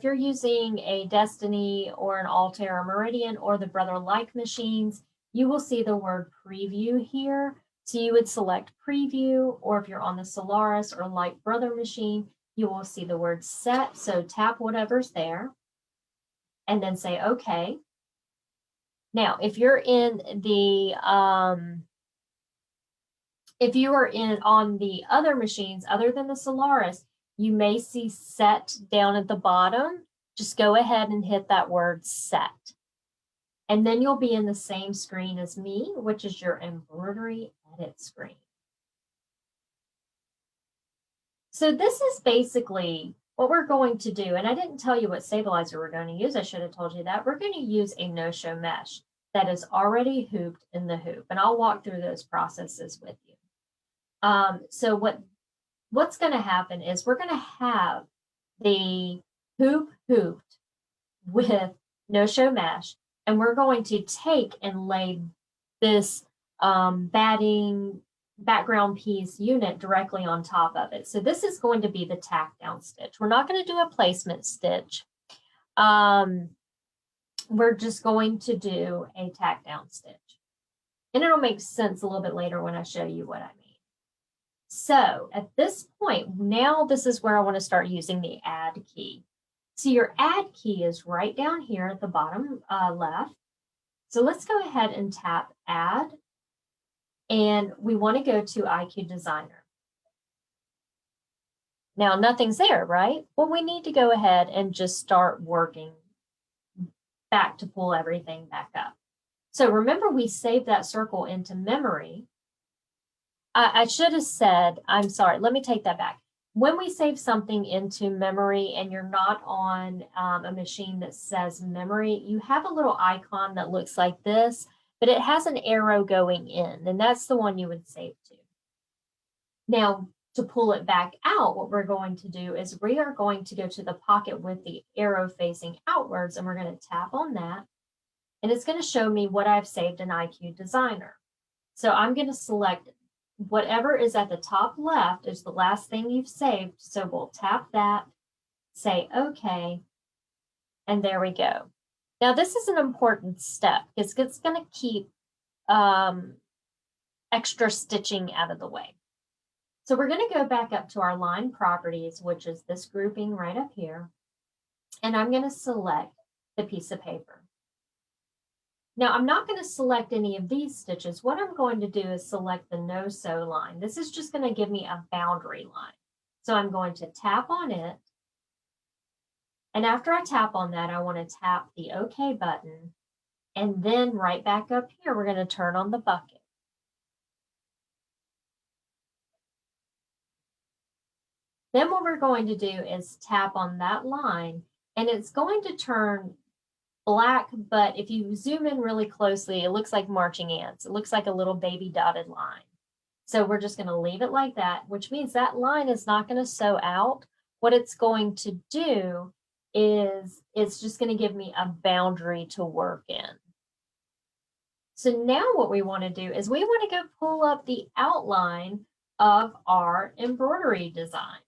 you're using a Destiny or an Altair or Meridian or the Brother Like machines, you will see the word preview here. So you would select preview, or if you're on the Solaris or Like Brother machine, you will see the word set. So tap whatever's there. And then say OK. Now, if you're in the if you are on the other machines other than the Solaris, you may see set down at the bottom. Just go ahead and hit that word set. And then you'll be in the same screen as me, which is your embroidery edit screen. So this is basically what we're going to do, and I didn't tell you what stabilizer we're going to use. I should have told you that. We're going to use a no-show mesh that is already hooped in the hoop, and I'll walk through those processes with you. So what's going to happen is we're going to have the hoop hooped with no-show mesh, and we're going to take and lay this batting background piece unit directly on top of it. So this is going to be the tack down stitch. We're not going to do a placement stitch. We're just going to do a tack down stitch. And it'll make sense a little bit later when I show you what I mean. So at this point, now this is where I want to start using the add key. So your add key is right down here at the bottom left. So let's go ahead and tap add. And we want to go to IQ Designer. Now, nothing's there, right? Well, we need to go ahead and just start working back to pull everything back up. So remember, we saved that circle into memory. I should have said, I'm sorry, let me take that back. When we save something into memory and you're not on a machine that says memory, you have a little icon that looks like this, but it has an arrow going in, and that's the one you would save to. Now, to pull it back out, what we're going to do is we are going to go to the pocket with the arrow facing outwards, and we're going to tap on that. and it's going to show me what I've saved in IQ Designer. So I'm going to select whatever is at the top left is the last thing you've saved. So we'll tap that, say OK, and there we go. Now this is an important step because it's going to keep extra stitching out of the way. So we're going to go back up to our line properties, which is this grouping right up here. And I'm going to select the piece of paper. Now I'm not going to select any of these stitches. What I'm going to do is select the no sew line. This is just going to give me a boundary line. So I'm going to tap on it. And after I tap on that, I want to tap the OK button. And then right back up here, we're going to turn on the bucket. Then what we're going to do is tap on that line, and it's going to turn black, but if you zoom in really closely, it looks like marching ants. It looks like a little baby dotted line. So we're just going to leave it like that, which means that line is not going to sew out. What it's going to do is it's just going to give me a boundary to work in. So now what we want to do is we want to go pull up the outline of our embroidery design.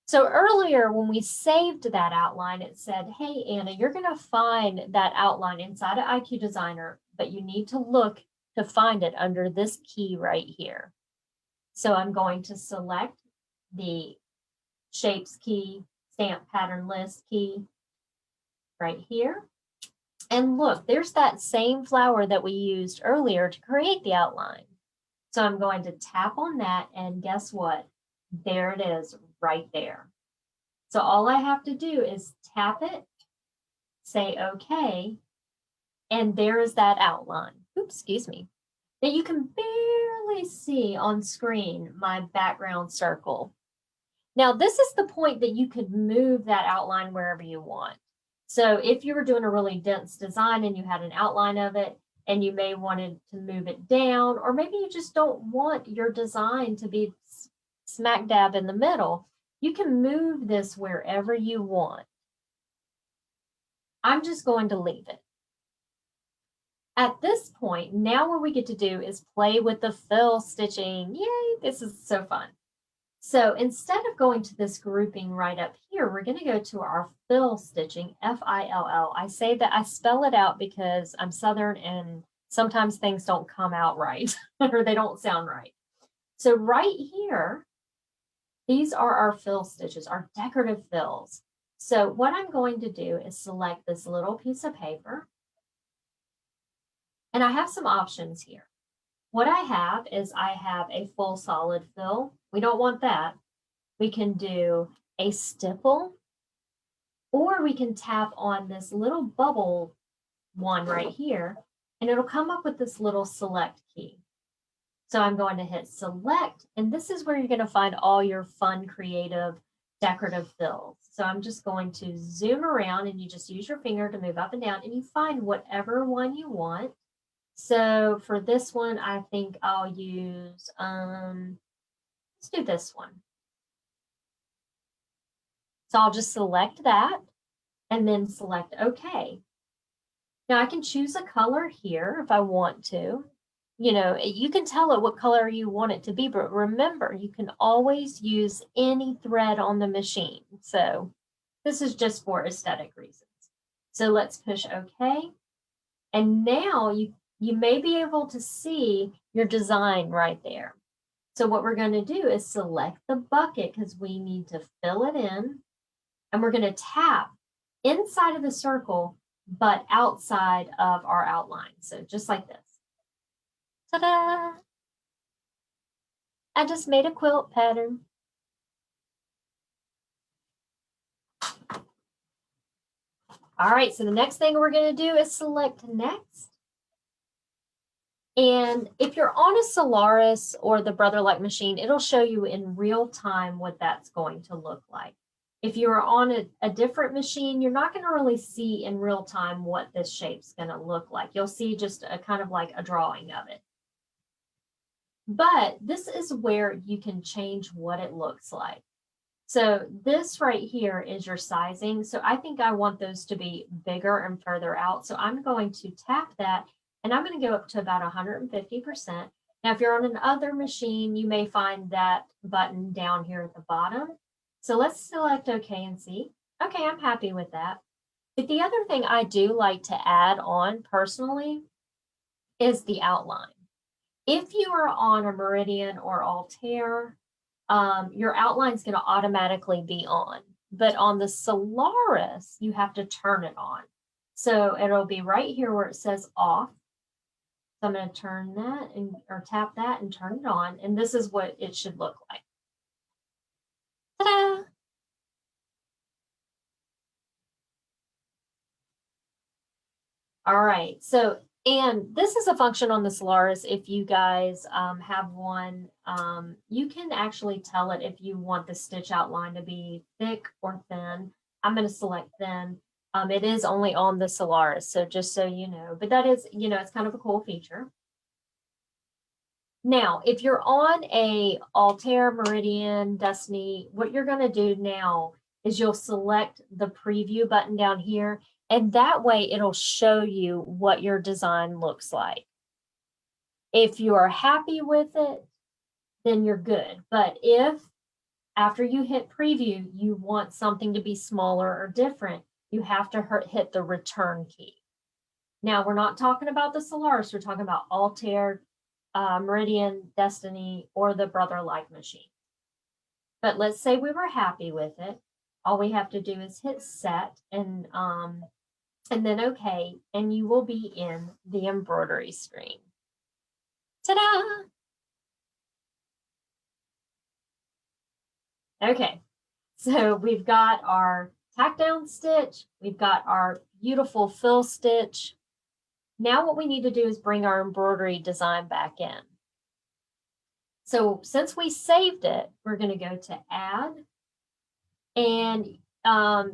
So earlier when we saved that outline, it said, hey, Anna, you're going to find that outline inside of IQ Designer, but you need to look to find it under this key right here. So I'm going to select the Shapes key, Stamp Pattern List key right here. And look, there's that same flower that we used earlier to create the outline. So I'm going to tap on that, and guess what? There it is right there. So all I have to do is tap it, say OK, and there is that outline. Oops, excuse me. That you can barely see on screen, my background circle. Now this is the point that you could move that outline wherever you want. So if you were doing a really dense design and you had an outline of it, and you may wanted to move it down, or maybe you just don't want your design to be smack dab in the middle, you can move this wherever you want. I'm just going to leave it. At this point, now what we get to do is play with the fill stitching. Yay, this is so fun. So instead of going to this grouping right up here, we're going to go to our fill stitching, F-I-L-L. I say that I spell it out because I'm Southern and sometimes things don't come out right or they don't sound right. So right here, these are our fill stitches, our decorative fills. So what I'm going to do is select this little piece of paper. And I have some options here. What I have is I have a full solid fill. We don't want that. We can do a stipple, or we can tap on this little bubble one right here, and it'll come up with this little select key. So I'm going to hit select, and this is where you're going to find all your fun, creative, decorative fills. So I'm just going to zoom around, and you just use your finger to move up and down, and you find whatever one you want. So for this one, I think I'll use, let's do this one. So I'll just select that and then select OK. Now I can choose a color here if I want to. You know, you can tell it what color you want it to be, but remember, you can always use any thread on the machine. So this is just for aesthetic reasons. So let's push OK. And now you may be able to see your design right there. So what we're going to do is select the bucket because we need to fill it in. And we're going to tap inside of the circle, but outside of our outline. So just like this. Ta-da! I just made a quilt pattern. All right, so the next thing we're going to do is select next. And if you're on a Solaris or the Brotherlike machine, it'll show you in real time what that's going to look like. If you're on a different machine, you're not going to really see in real time what this shape's going to look like. You'll see just a kind of like a drawing of it. But this is where you can change what it looks like. So this right here is your sizing. So I think I want those to be bigger and further out. So I'm going to tap that and I'm going to go up to about 150%. Now, if you're on another machine, you may find that button down here at the bottom. So let's select OK and see. Okay, I'm happy with that. But the other thing I do like to add on personally is the outline. If you are on a Meridian or Altair, your outline is going to automatically be on. But on the Solaris, you have to turn it on. So it'll be right here where it says off. So I'm going to turn that or tap that and turn it on. And this is what it should look like. Ta-da! All right, so, and this is a function on the Solaris. If you guys have one, you can actually tell it if you want the stitch outline to be thick or thin. I'm going to select thin. It is only on the Solaris, so just so you know, but that is, it's kind of a cool feature. Now, if you're on a Altair, Meridian, Destiny, what you're going to do now is you'll select the preview button down here, and that way it'll show you what your design looks like. If you are happy with it, then you're good. But if after you hit preview, you want something to be smaller or different, you have to hit the return key. Now, we're not talking about the Solaris, we're talking about Altair, Meridian, Destiny, or the Brother-like machine. But let's say we were happy with it. All we have to do is hit set and then OK, and you will be in the embroidery screen. Ta-da! Okay, so we've got our tack down stitch, we've got our beautiful fill stitch. Now what we need to do is bring our embroidery design back in. So since we saved it, we're going to go to add, and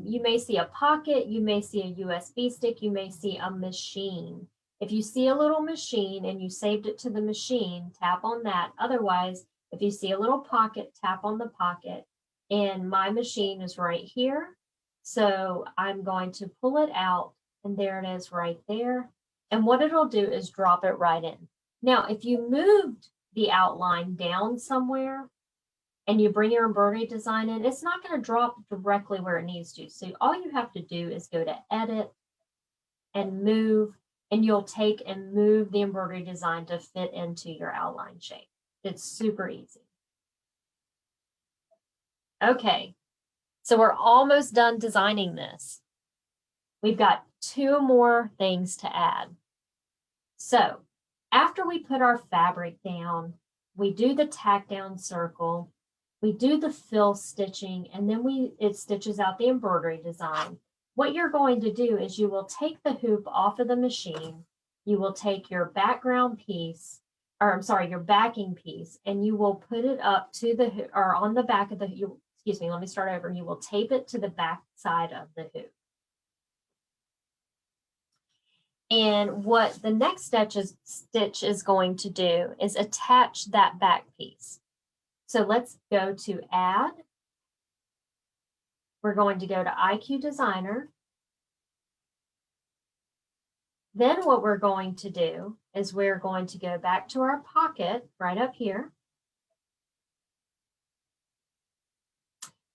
you may see a pocket, you may see a USB stick, you may see a machine. If you see a little machine and you saved it to the machine, tap on that. Otherwise, if you see a little pocket, tap on the pocket. And my machine is right here. So I'm going to pull it out, and there it is right there. And what it'll do is drop it right in. Now, if you moved the outline down somewhere and you bring your embroidery design in, it's not going to drop directly where it needs to. So all you have to do is go to edit and move, and you'll take and move the embroidery design to fit into your outline shape. It's super easy. Okay, so we're almost done designing this. We've got 2 more things to add. So after we put our fabric down, we do the tack down circle, we do the fill stitching, and then it stitches out the embroidery design. What you're going to do is you will take the hoop off of the machine, you will take your background piece, or I'm sorry, your backing piece, and you will put it up to the, or on the back of the, excuse me, let me start over. You will tape it to the back side of the hoop. And what the next stitch is going to do is attach that back piece. So let's go to add. We're going to go to IQ Designer. Then what we're going to do is we're going to go back to our pocket right up here.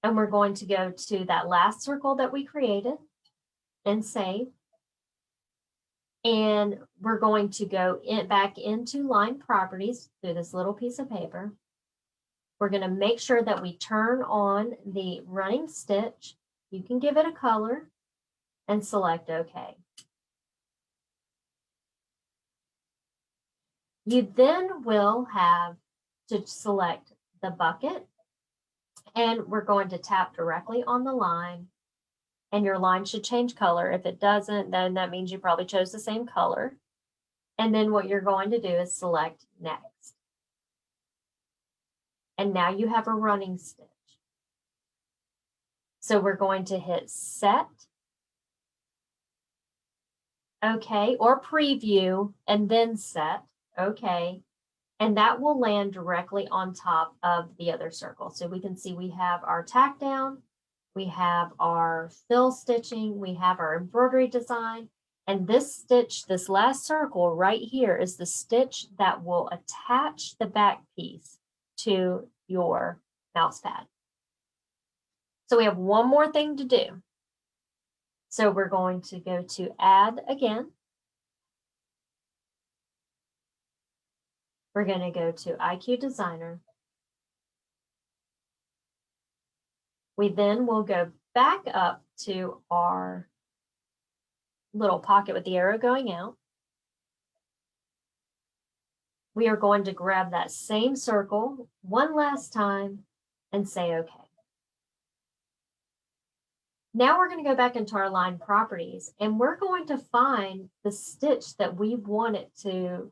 And we're going to go to that last circle that we created and save. And we're going to go back into line properties through this little piece of paper. We're going to make sure that we turn on the running stitch. You can give it a color and select OK. You then will have to select the bucket, and we're going to tap directly on the line, and your line should change color. If it doesn't, then that means you probably chose the same color. And then what you're going to do is select next. And now you have a running stitch. So we're going to hit set, OK, or preview, and then set, OK. and that will land directly on top of the other circle. So we can see we have our tack down, we have our fill stitching, we have our embroidery design, and this stitch, this last circle right here, is the stitch that will attach the back piece to your mouse pad. So we have one more thing to do. So we're going to go to add again. We're going to go to IQ Designer. We then will go back up to our little pocket with the arrow going out. We are going to grab that same circle one last time and say OK. Now we're going to go back into our line properties, and we're going to find the stitch that we want it to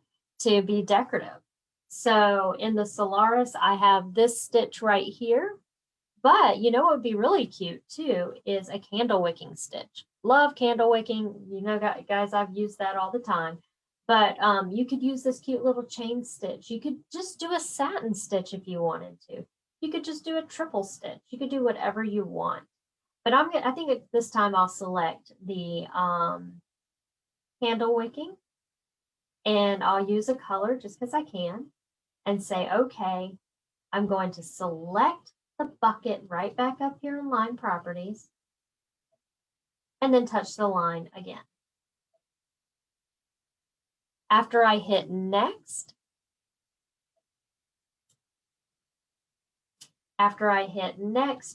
be decorative. So in the Solaris, I have this stitch right here, but you know what would be really cute too is a candle wicking stitch. Love candle wicking. You know, guys, I've used that all the time. But you could use this cute little chain stitch. You could just do a satin stitch if you wanted to. You could just do a triple stitch. You could do whatever you want. But I think at this time I'll select the candle wicking, and I'll use a color just because I can, and say, okay, I'm going to select the bucket right back up here in line properties, and then touch the line again. After I hit next,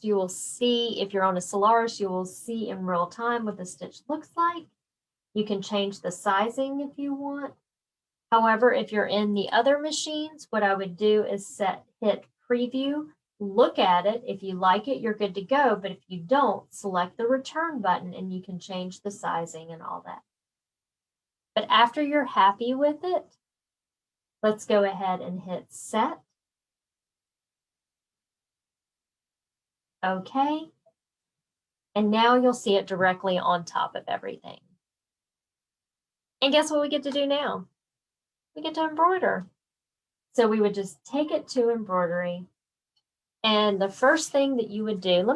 you will see, if you're on a Solaris, you will see in real time what the stitch looks like. You can change the sizing if you want. However, if you're in the other machines, what I would do is hit preview, look at it. If you like it, you're good to go. But if you don't, select the return button and you can change the sizing and all that. But after you're happy with it, let's go ahead and hit set. Okay. And now you'll see it directly on top of everything. And guess what we get to do now? We get to embroider. So we would just take it to embroidery. And the first thing that you would do,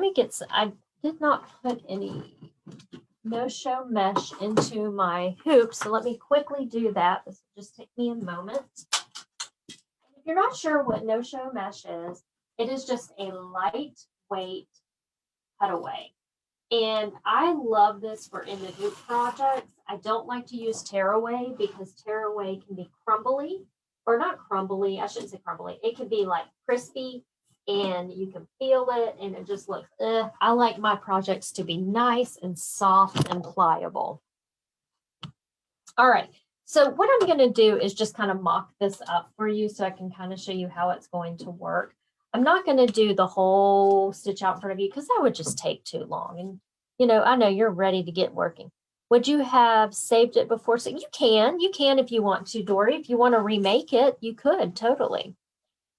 I did not put any no-show mesh into my hoop, so let me quickly do that. This will just take me a moment. If you're not sure what no-show mesh is, it is just a lightweight cutaway. And I love this for in the hoop projects. I don't like to use tearaway because tearaway can be crumbly, or not crumbly, I shouldn't say crumbly. It can be like crispy and you can feel it and it just looks, I like my projects to be nice and soft and pliable. All right, so what I'm going to do is just kind of mock this up for you so I can kind of show you how it's going to work. I'm not going to do the whole stitch out in front of you because that would just take too long. And, you know, I know you're ready to get working. Would you have saved it before? So you can if you want to, Dory. If you want to remake it, you could totally.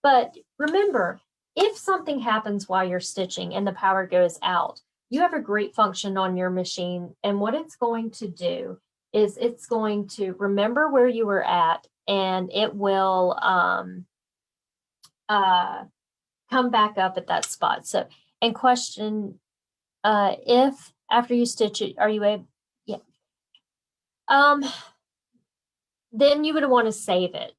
But remember, if something happens while you're stitching and the power goes out, you have a great function on your machine. And what it's going to do is it's going to remember where you were at, and it will come back up at that spot. So, and question, if after you stitch it, are you able, yeah. Then you would want to save it.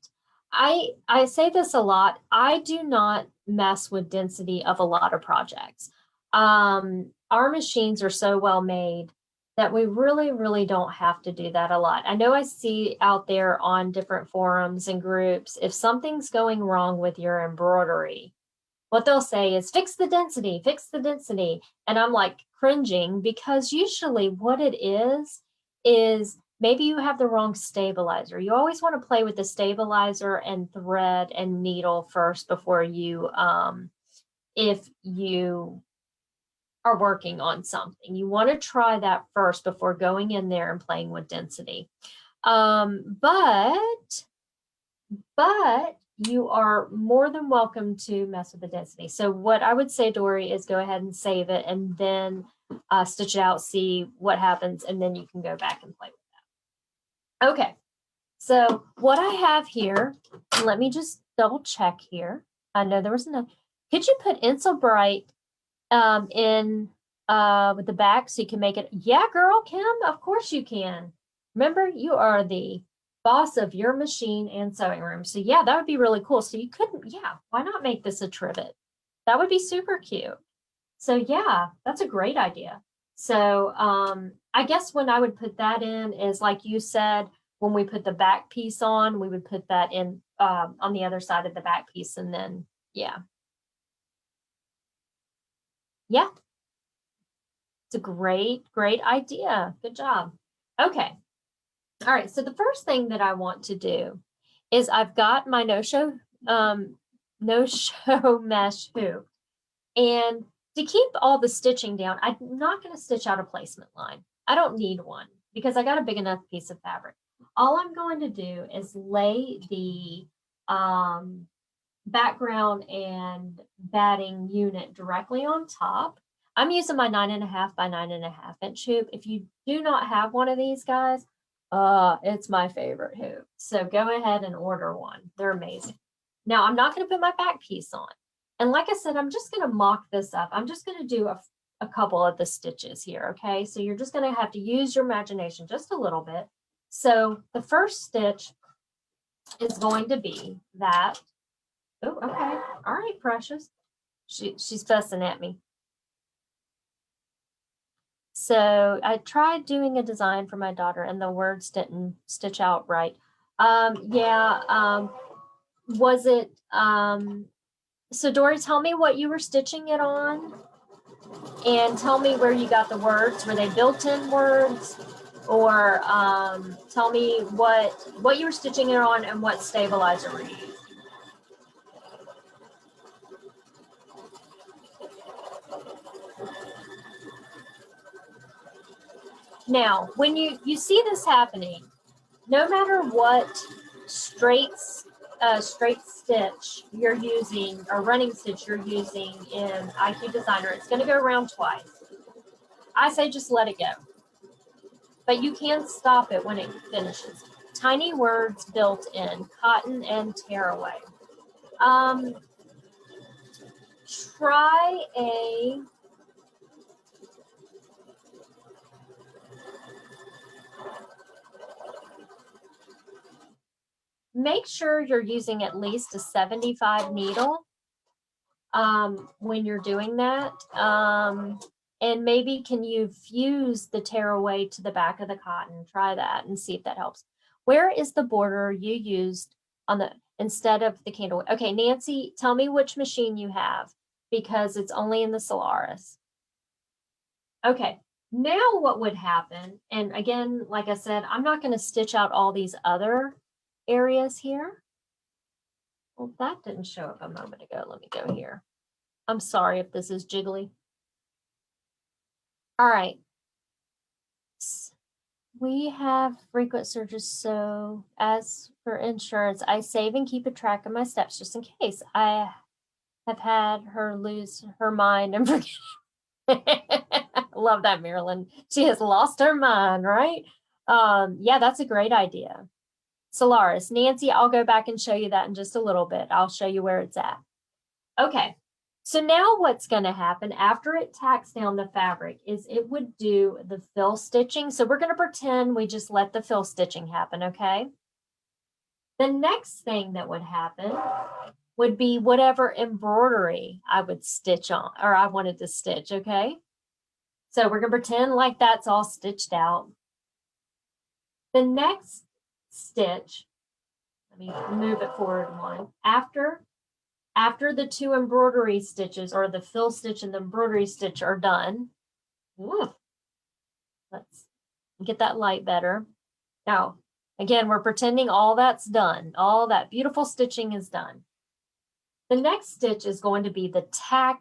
I say this a lot. I do not mess with density of a lot of projects. Our machines are so well made that we really don't have to do that a lot. I know I see out there on different forums and groups, if something's going wrong with your embroidery, what they'll say is fix the density. And I'm like cringing, because usually what it is maybe you have the wrong stabilizer. You always want to play with the stabilizer and thread and needle first before you, if you are working on something. You want to try that first before going in there and playing with density. But you are more than welcome to mess with the density. So what I would say, Dory, is go ahead and save it and then stitch it out, see what happens, and then you can go back and play with that. Okay, so what I have here, let me just double check here. I know there was another. Could you put Insel Bright in with the back so you can make it? Yeah, girl, Kim, of course you can. Remember, you are the boss of your machine and sewing room. So yeah, that would be really cool. So you couldn't, yeah, why not make this a trivet? That would be super cute. So yeah, that's a great idea. So I guess when I would put that in is like you said, when we put the back piece on, we would put that in on the other side of the back piece, and then yeah. Yeah, it's a great, great idea. Good job. Okay. All right. So the first thing that I want to do is I've got my no-show mesh hoop. And to keep all the stitching down, I'm not going to stitch out a placement line. I don't need one because I got a big enough piece of fabric. All I'm going to do is lay the background and batting unit directly on top. I'm using my 9.5 by 9.5 inch hoop. If you do not have one of these guys, it's my favorite hoop. So go ahead and order one. They're amazing. Now I'm not going to put my back piece on. And like I said, I'm just going to mock this up. I'm just going to do a couple of the stitches here. Okay. So you're just going to have to use your imagination just a little bit. So the first stitch is going to be that. Oh, okay. All right, precious. She's fussing at me. So I tried doing a design for my daughter and the words didn't stitch out right. Was it, so Dory, tell me what you were stitching it on and tell me where you got the words. Were they built-in words? Or tell me what you were stitching it on and what stabilizer were you using. Now, when you see this happening, no matter what straight stitch you're using or running stitch you're using in IQ Designer, it's going to go around twice. I say just let it go. But you can stop it when it finishes. Tiny words built in, cotton and tearaway. Try a make sure you're using at least a 75 needle when you're doing that. And maybe can you fuse the tearaway to the back of the cotton? Try that and see if that helps. Where is the border you used on the instead of the candle? Okay, Nancy, tell me which machine you have because it's only in the Solaris. Okay, now what would happen, and again, like I said, I'm not going to stitch out all these other areas here. Well, that didn't show up a moment ago. Let me go here. I'm sorry if this is jiggly. All right. We have frequent surges, so as for insurance, I save and keep a track of my steps just in case. I have had her lose her mind and forget. Love that, Marilyn. She has lost her mind, right? Yeah, that's a great idea. Solaris. Nancy, I'll go back and show you that in just a little bit. I'll show you where it's at. Okay, so now what's going to happen after it tacks down the fabric is it would do the fill stitching. So we're going to pretend we just let the fill stitching happen, okay? The next thing that would happen would be whatever embroidery I would stitch on, or I wanted to stitch, okay? So we're going to pretend like that's all stitched out. The next stitch, let me move it forward one. After the two embroidery stitches or the fill stitch and the embroidery stitch are done, let's get that light better. Now, again, we're pretending all that's done. All that beautiful stitching is done. The next stitch is going to be the tack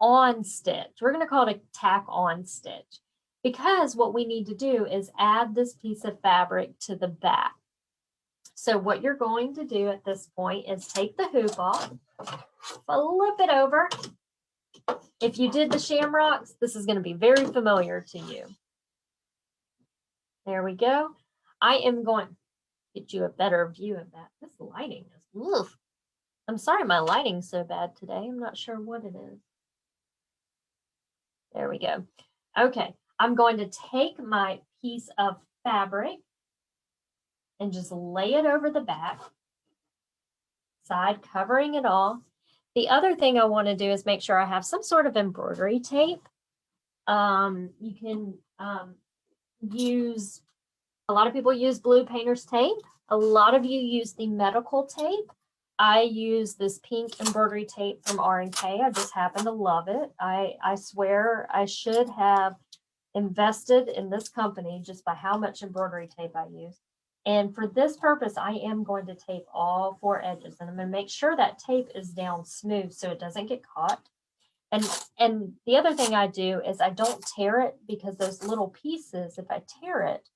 on stitch. We're going to call it a tack on stitch because what we need to do is add this piece of fabric to the back. So what you're going to do at this point is take the hoop off, flip it over. If you did the shamrocks, this is going to be very familiar to you. There we go. I am going to get you a better view of that. This lighting is, oof. I'm sorry my lighting's so bad today. I'm not sure what it is. There we go. Okay, I'm going to take my piece of fabric and just lay it over the back side, covering it all. The other thing I want to do is make sure I have some sort of embroidery tape. You can use, a lot of people use blue painter's tape. A lot of you use the medical tape. I use this pink embroidery tape from R&K. I just happen to love it. I swear I should have invested in this company just by how much embroidery tape I use. And for this purpose, I am going to tape all 4 edges, and I'm going to make sure that tape is down smooth so it doesn't get caught. And the other thing I do is I don't tear it, because those little pieces, if I tear it,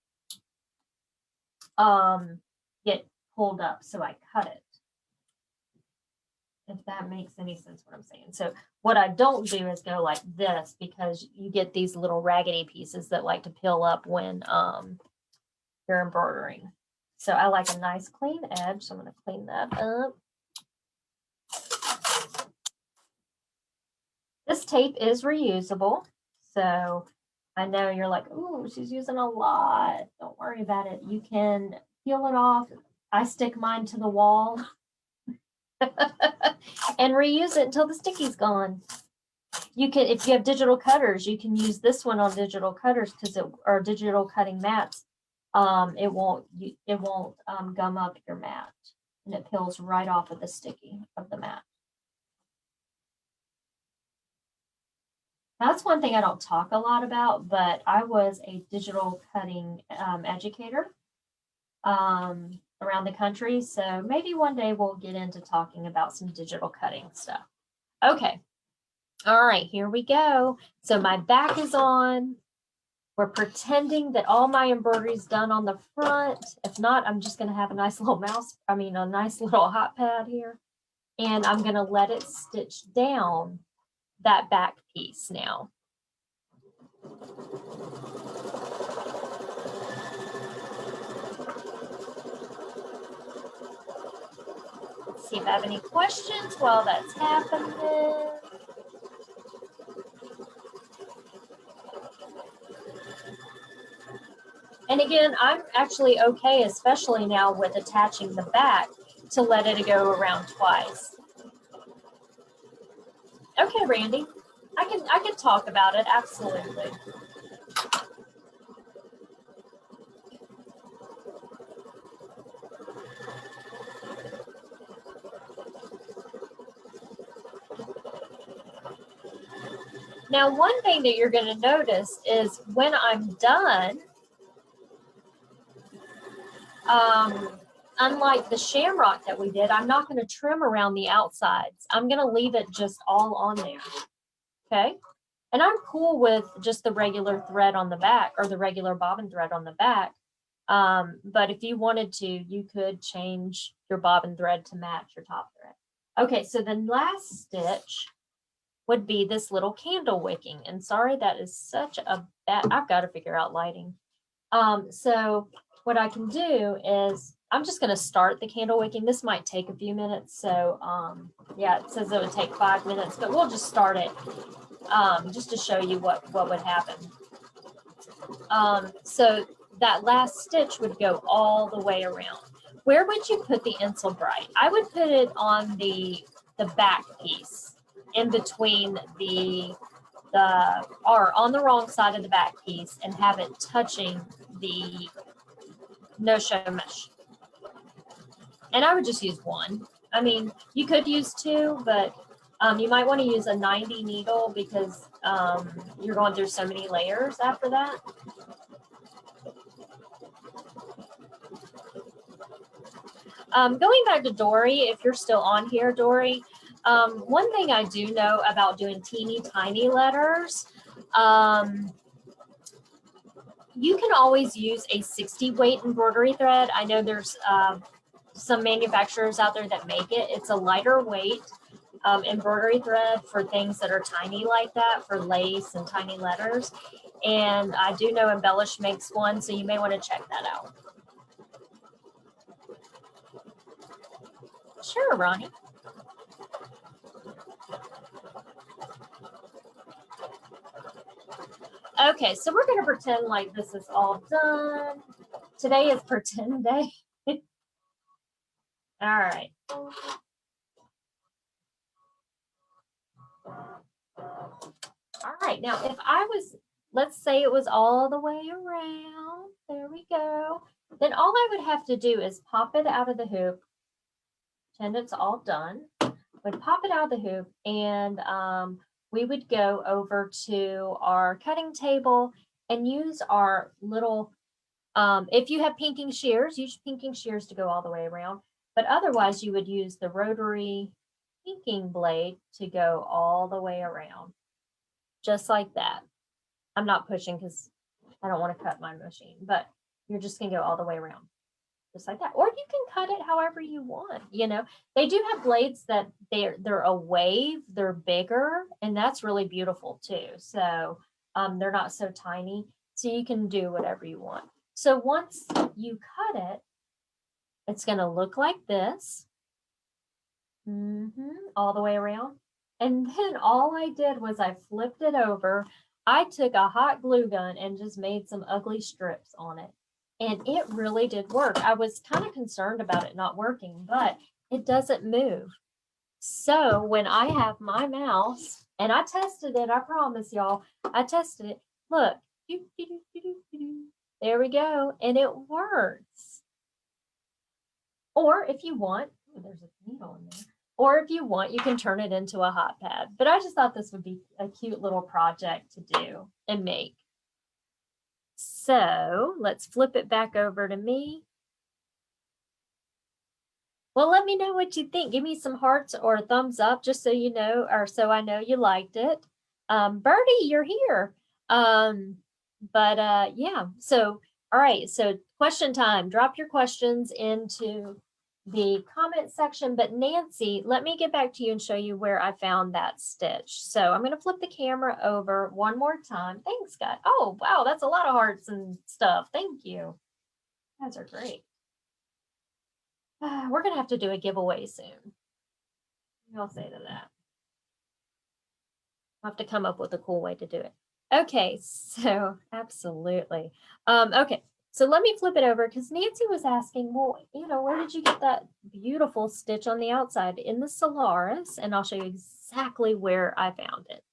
get pulled up, so I cut it. If that makes any sense what I'm saying. So what I don't do is go like this, because you get these little raggedy pieces that like to peel up when you're embroidering. So I like a nice clean edge, so I'm going to clean that up. This tape is reusable, so I know you're like, oh, she's using a lot. Don't worry about it. You can peel it off. I stick mine to the wall and reuse it until the sticky's gone. You can, if you have digital cutters, you can use this one on digital cutters, because it, or digital cutting mats. It won't gum up your mat, and it peels right off of the sticky of the mat. That's one thing I don't talk a lot about, but I was a digital cutting educator around the country. So maybe one day we'll get into talking about some digital cutting stuff. Okay. All right, here we go. So my back is on. We're pretending that all my embroidery is done on the front. If not, I'm just going to have a nice little a nice little hot pad here. And I'm going to let it stitch down that back piece now. Let's see if I have any questions while that's happening. And again, I'm actually okay, especially now with attaching the back, to let it go around twice. Okay, Randy, I can talk about it, absolutely. Now, one thing that you're going to notice is when I'm done, unlike the shamrock that we did, I'm not going to trim around the outsides. I'm going to leave it just all on there. Okay. And I'm cool with just the regular thread on the back, or the regular bobbin thread on the back. But if you wanted to, you could change your bobbin thread to match your top thread. Okay, so the last stitch would be this little candle wicking. And sorry, that is such a bad, I've got to figure out lighting. So what I can do is, I'm just going to start the candle wicking. This might take a few minutes. So yeah, it says it would take 5 minutes, but we'll just start it just to show you what would happen. So that last stitch would go all the way around. Where would you put the Insel Bright? I would put it on the back piece, in between or on the wrong side of the back piece, and have it touching the no-show mesh. And I would just use one. I mean, you could use 2, but you might want to use a 90 needle, because you're going through so many layers after that. Going back to Dory, if you're still on here, Dory, one thing I do know about doing teeny tiny letters, you can always use a 60 weight embroidery thread. I know there's some manufacturers out there that make it. It's a lighter weight embroidery thread for things that are tiny like that, for lace and tiny letters. And I do know Embellish makes one, so you may want to check that out. Sure, Ronnie. Okay, so we're gonna pretend like this is all done. Today is pretend day. All right. All right, now if I was, let's say it was all the way around, there we go. Then all I would have to do is pop it out of the hoop, pretend it's all done. Would pop it out of the hoop, and we would go over to our cutting table and use our little, if you have pinking shears, use pinking shears to go all the way around. But otherwise, you would use the rotary pinking blade to go all the way around, just like that. I'm not pushing because I don't want to cut my machine, but you're just gonna go all the way around, just like that. Or you can cut it however you want. You know, they do have blades that they're a wave, they're bigger, and that's really beautiful too. So they're not so tiny, so you can do whatever you want. So once you cut it, it's gonna look like this, all the way around. And then all I did was I flipped it over. I took a hot glue gun and just made some ugly strips on it. And it really did work. I was kind of concerned about it not working, but it doesn't move. So when I have my mouse, and I tested it, I promise y'all, I tested it. Look, there we go. And it works. Or if you want, oh, there's a needle in there. Or if you want, you can turn it into a hot pad. But I just thought this would be a cute little project to do and make. So let's flip it back over to me. Well, let me know what you think. Give me some hearts or a thumbs up just so you know, or so I know you liked it. Birdie, you're here. Yeah, so all right, so question time. Drop your questions into the comment section. But Nancy, let me get back to you and show you where I found that stitch. So I'm going to flip the camera over one more time. Thanks, guys. Oh, wow, that's a lot of hearts and stuff. Thank you. You guys are great. We're going to have to do a giveaway soon. I'll say to that. I'll have to come up with a cool way to do it. Okay, so absolutely. Okay, so let me flip it over because Nancy was asking, well, you know, where did you get that beautiful stitch on the outside? In the Solaris, and I'll show you exactly where I found it.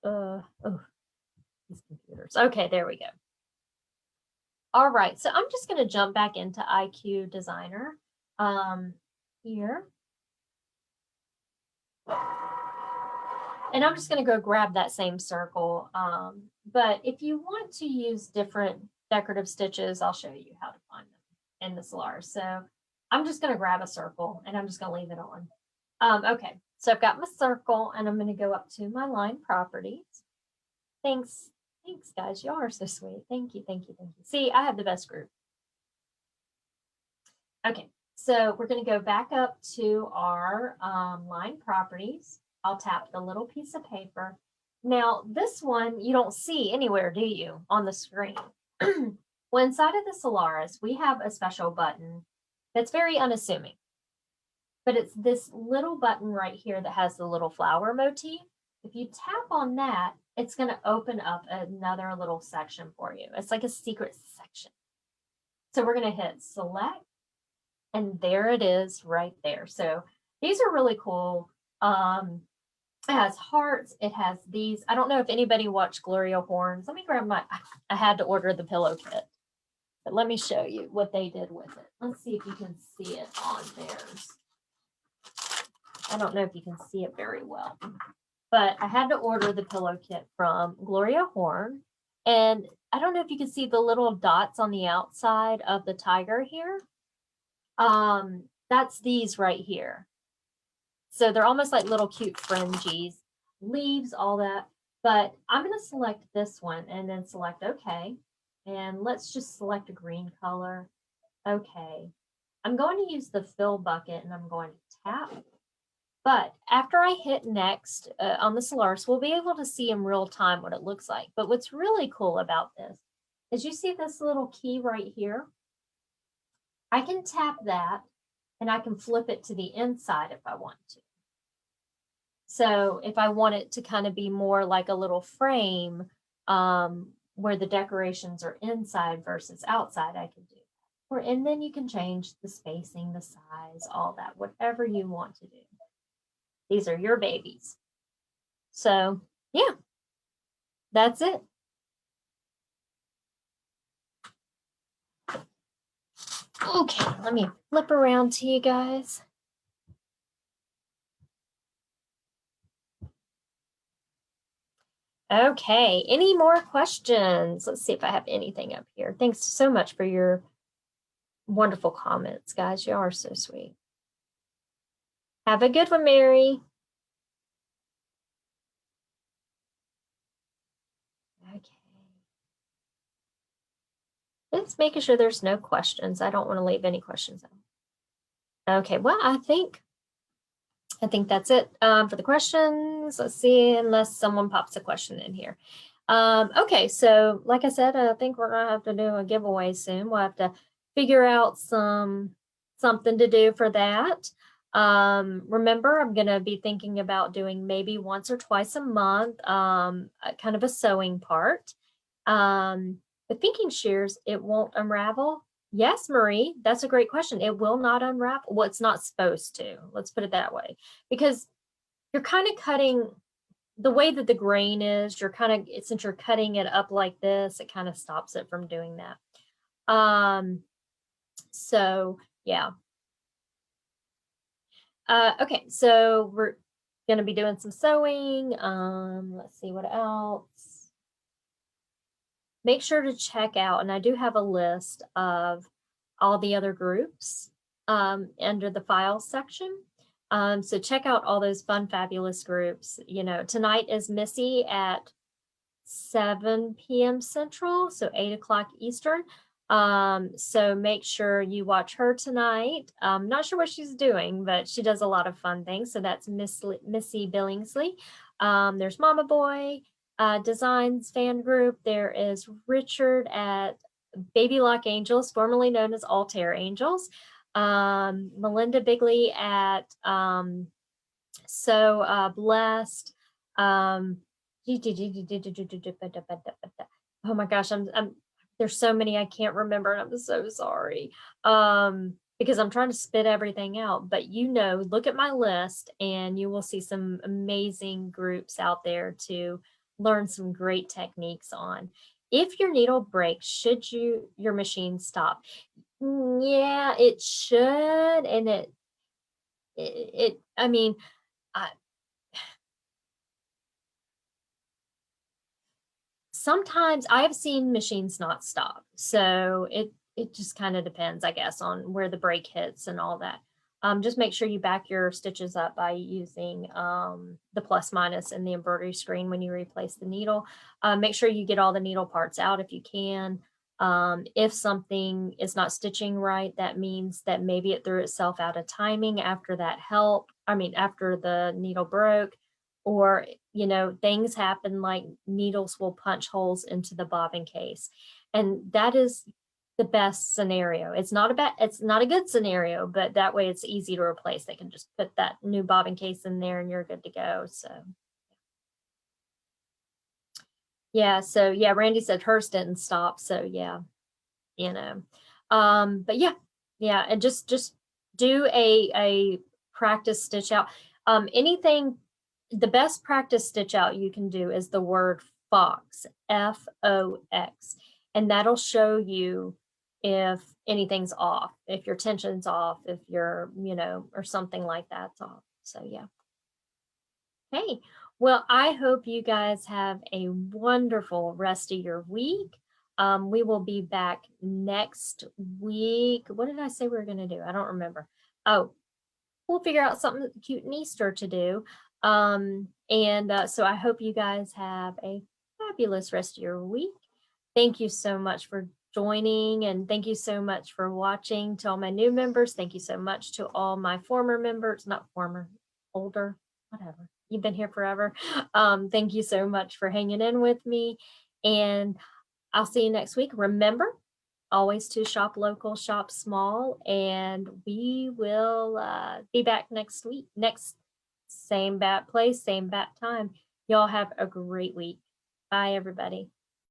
Oh, these computers. Okay, there we go. All right, so I'm just going to jump back into IQ Designer here. And I'm just going to go grab that same circle. But if you want to use different decorative stitches, I'll show you how to find them in the Solaris. So I'm just going to grab a circle and I'm just going to leave it on. Okay, so I've got my circle and I'm going to go up to my line properties. Thanks, guys. You are so sweet. Thank you. See, I have the best group. Okay, so we're going to go back up to our line properties. I'll tap the little piece of paper. Now, this one you don't see anywhere, do you, on the screen? Well, inside of the Solaris, we have a special button that's very unassuming. But it's this little button right here that has the little flower motif. If you tap on that, it's going to open up another little section for you. It's like a secret section. So we're going to hit select, and there it is right there. So these are really cool. It has hearts. It has these. I don't know if anybody watched Gloria Horns. Let me grab I had to order the pillow kit. But let me show you what they did with it. Let's see if you can see it on theirs. I don't know if you can see it very well. But I had to order the pillow kit from Gloria Horn. And I don't know if you can see the little dots on the outside of the tiger here. That's these right here. So they're almost like little cute fringes, leaves, all that. But I'm going to select this one and then select OK. And let's just select a green color. OK. I'm going to use the fill bucket and I'm going to tap. But after I hit next on the Solaris, we'll be able to see in real time what it looks like. But what's really cool about this is you see this little key right here? I can tap that and I can flip it to the inside if I want to. So if I want it to kind of be more like a little frame, where the decorations are inside versus outside, I can do that. Or, and then you can change the spacing, the size, all that, whatever you want to do. These are your babies. So yeah, that's it. Okay, let me flip around to you guys. Okay, any more questions? Let's see if I have anything up here. Thanks so much for your wonderful comments, guys. You are so sweet. Have a good one, Mary. Okay. Just making sure there's no questions. I don't want to leave any questions out. Okay, well, I think that's it for the questions. Let's see, unless someone pops a question in here. Okay, so like I said, I think we're gonna have to do a giveaway soon. We'll have to figure out something to do for that. Remember, I'm gonna be thinking about doing maybe once or twice a month, kind of a sewing part. The thinking shears, it won't unravel. Yes, Marie, that's a great question. It will not unravel. Well, it's not supposed to. Let's put it that way, because you're kind of cutting the way that the grain is. You're kind of, since you're cutting it up like this, it kind of stops it from doing that. So yeah. Okay, so we're gonna be doing some sewing. Let's see what else. Make sure to check out, and I do have a list of all the other groups under the files section. So check out all those fun, fabulous groups. You know, tonight is Missy at 7 p.m. Central, so 8 o'clock Eastern. So make sure you watch her tonight. Not sure what she's doing, but she does a lot of fun things. So that's Missy Billingsley. There's Mama Boy Designs fan group. There is Richard at Baby Lock Angels, formerly known as Altair Angels. Melinda Bigley at So Blessed. Oh my gosh, I'm there's so many I can't remember, and I'm so sorry. Because I'm trying to spit everything out, but you know, look at my list and you will see some amazing groups out there to learn some great techniques on. If your needle breaks, should your machine stop? Yeah, it should, and I mean, I, sometimes I have seen machines not stop. So it just kind of depends, I guess, on where the break hits and all that. Just make sure you back your stitches up by using the plus minus in the embroidery screen when you replace the needle. Make sure you get all the needle parts out if you can. If something is not stitching right, that means that maybe it threw itself out of timing after that after the needle broke, or you know, things happen like needles will punch holes into the bobbin case, and that is the best scenario. It's not a good scenario, but that way it's easy to replace. They can just put that new bobbin case in there and you're good to go. So yeah, Randy said hers didn't stop, so yeah, you know. But yeah, and just do a practice stitch out. Anything, the best practice stitch out you can do is the word fox, Fox, and that'll show you if anything's off, if your tension's off, if you're, you know, or something like that's off. So yeah. Hey, well, I hope you guys have a wonderful rest of your week. We will be back next week. What did I say we were going to do? I don't remember. Oh, we'll figure out something cute in Easter to do. So I hope you guys have a fabulous rest of your week. Thank you so much for joining, and thank you so much for watching. To all my new members, thank you so much. To all my former members, not former, older, whatever. You've been here forever. Thank you so much for hanging in with me, and I'll see you next week. Remember, always to shop local, shop small, and we will be back next Same bat place, same bat time. Y'all have a great week. Bye, everybody.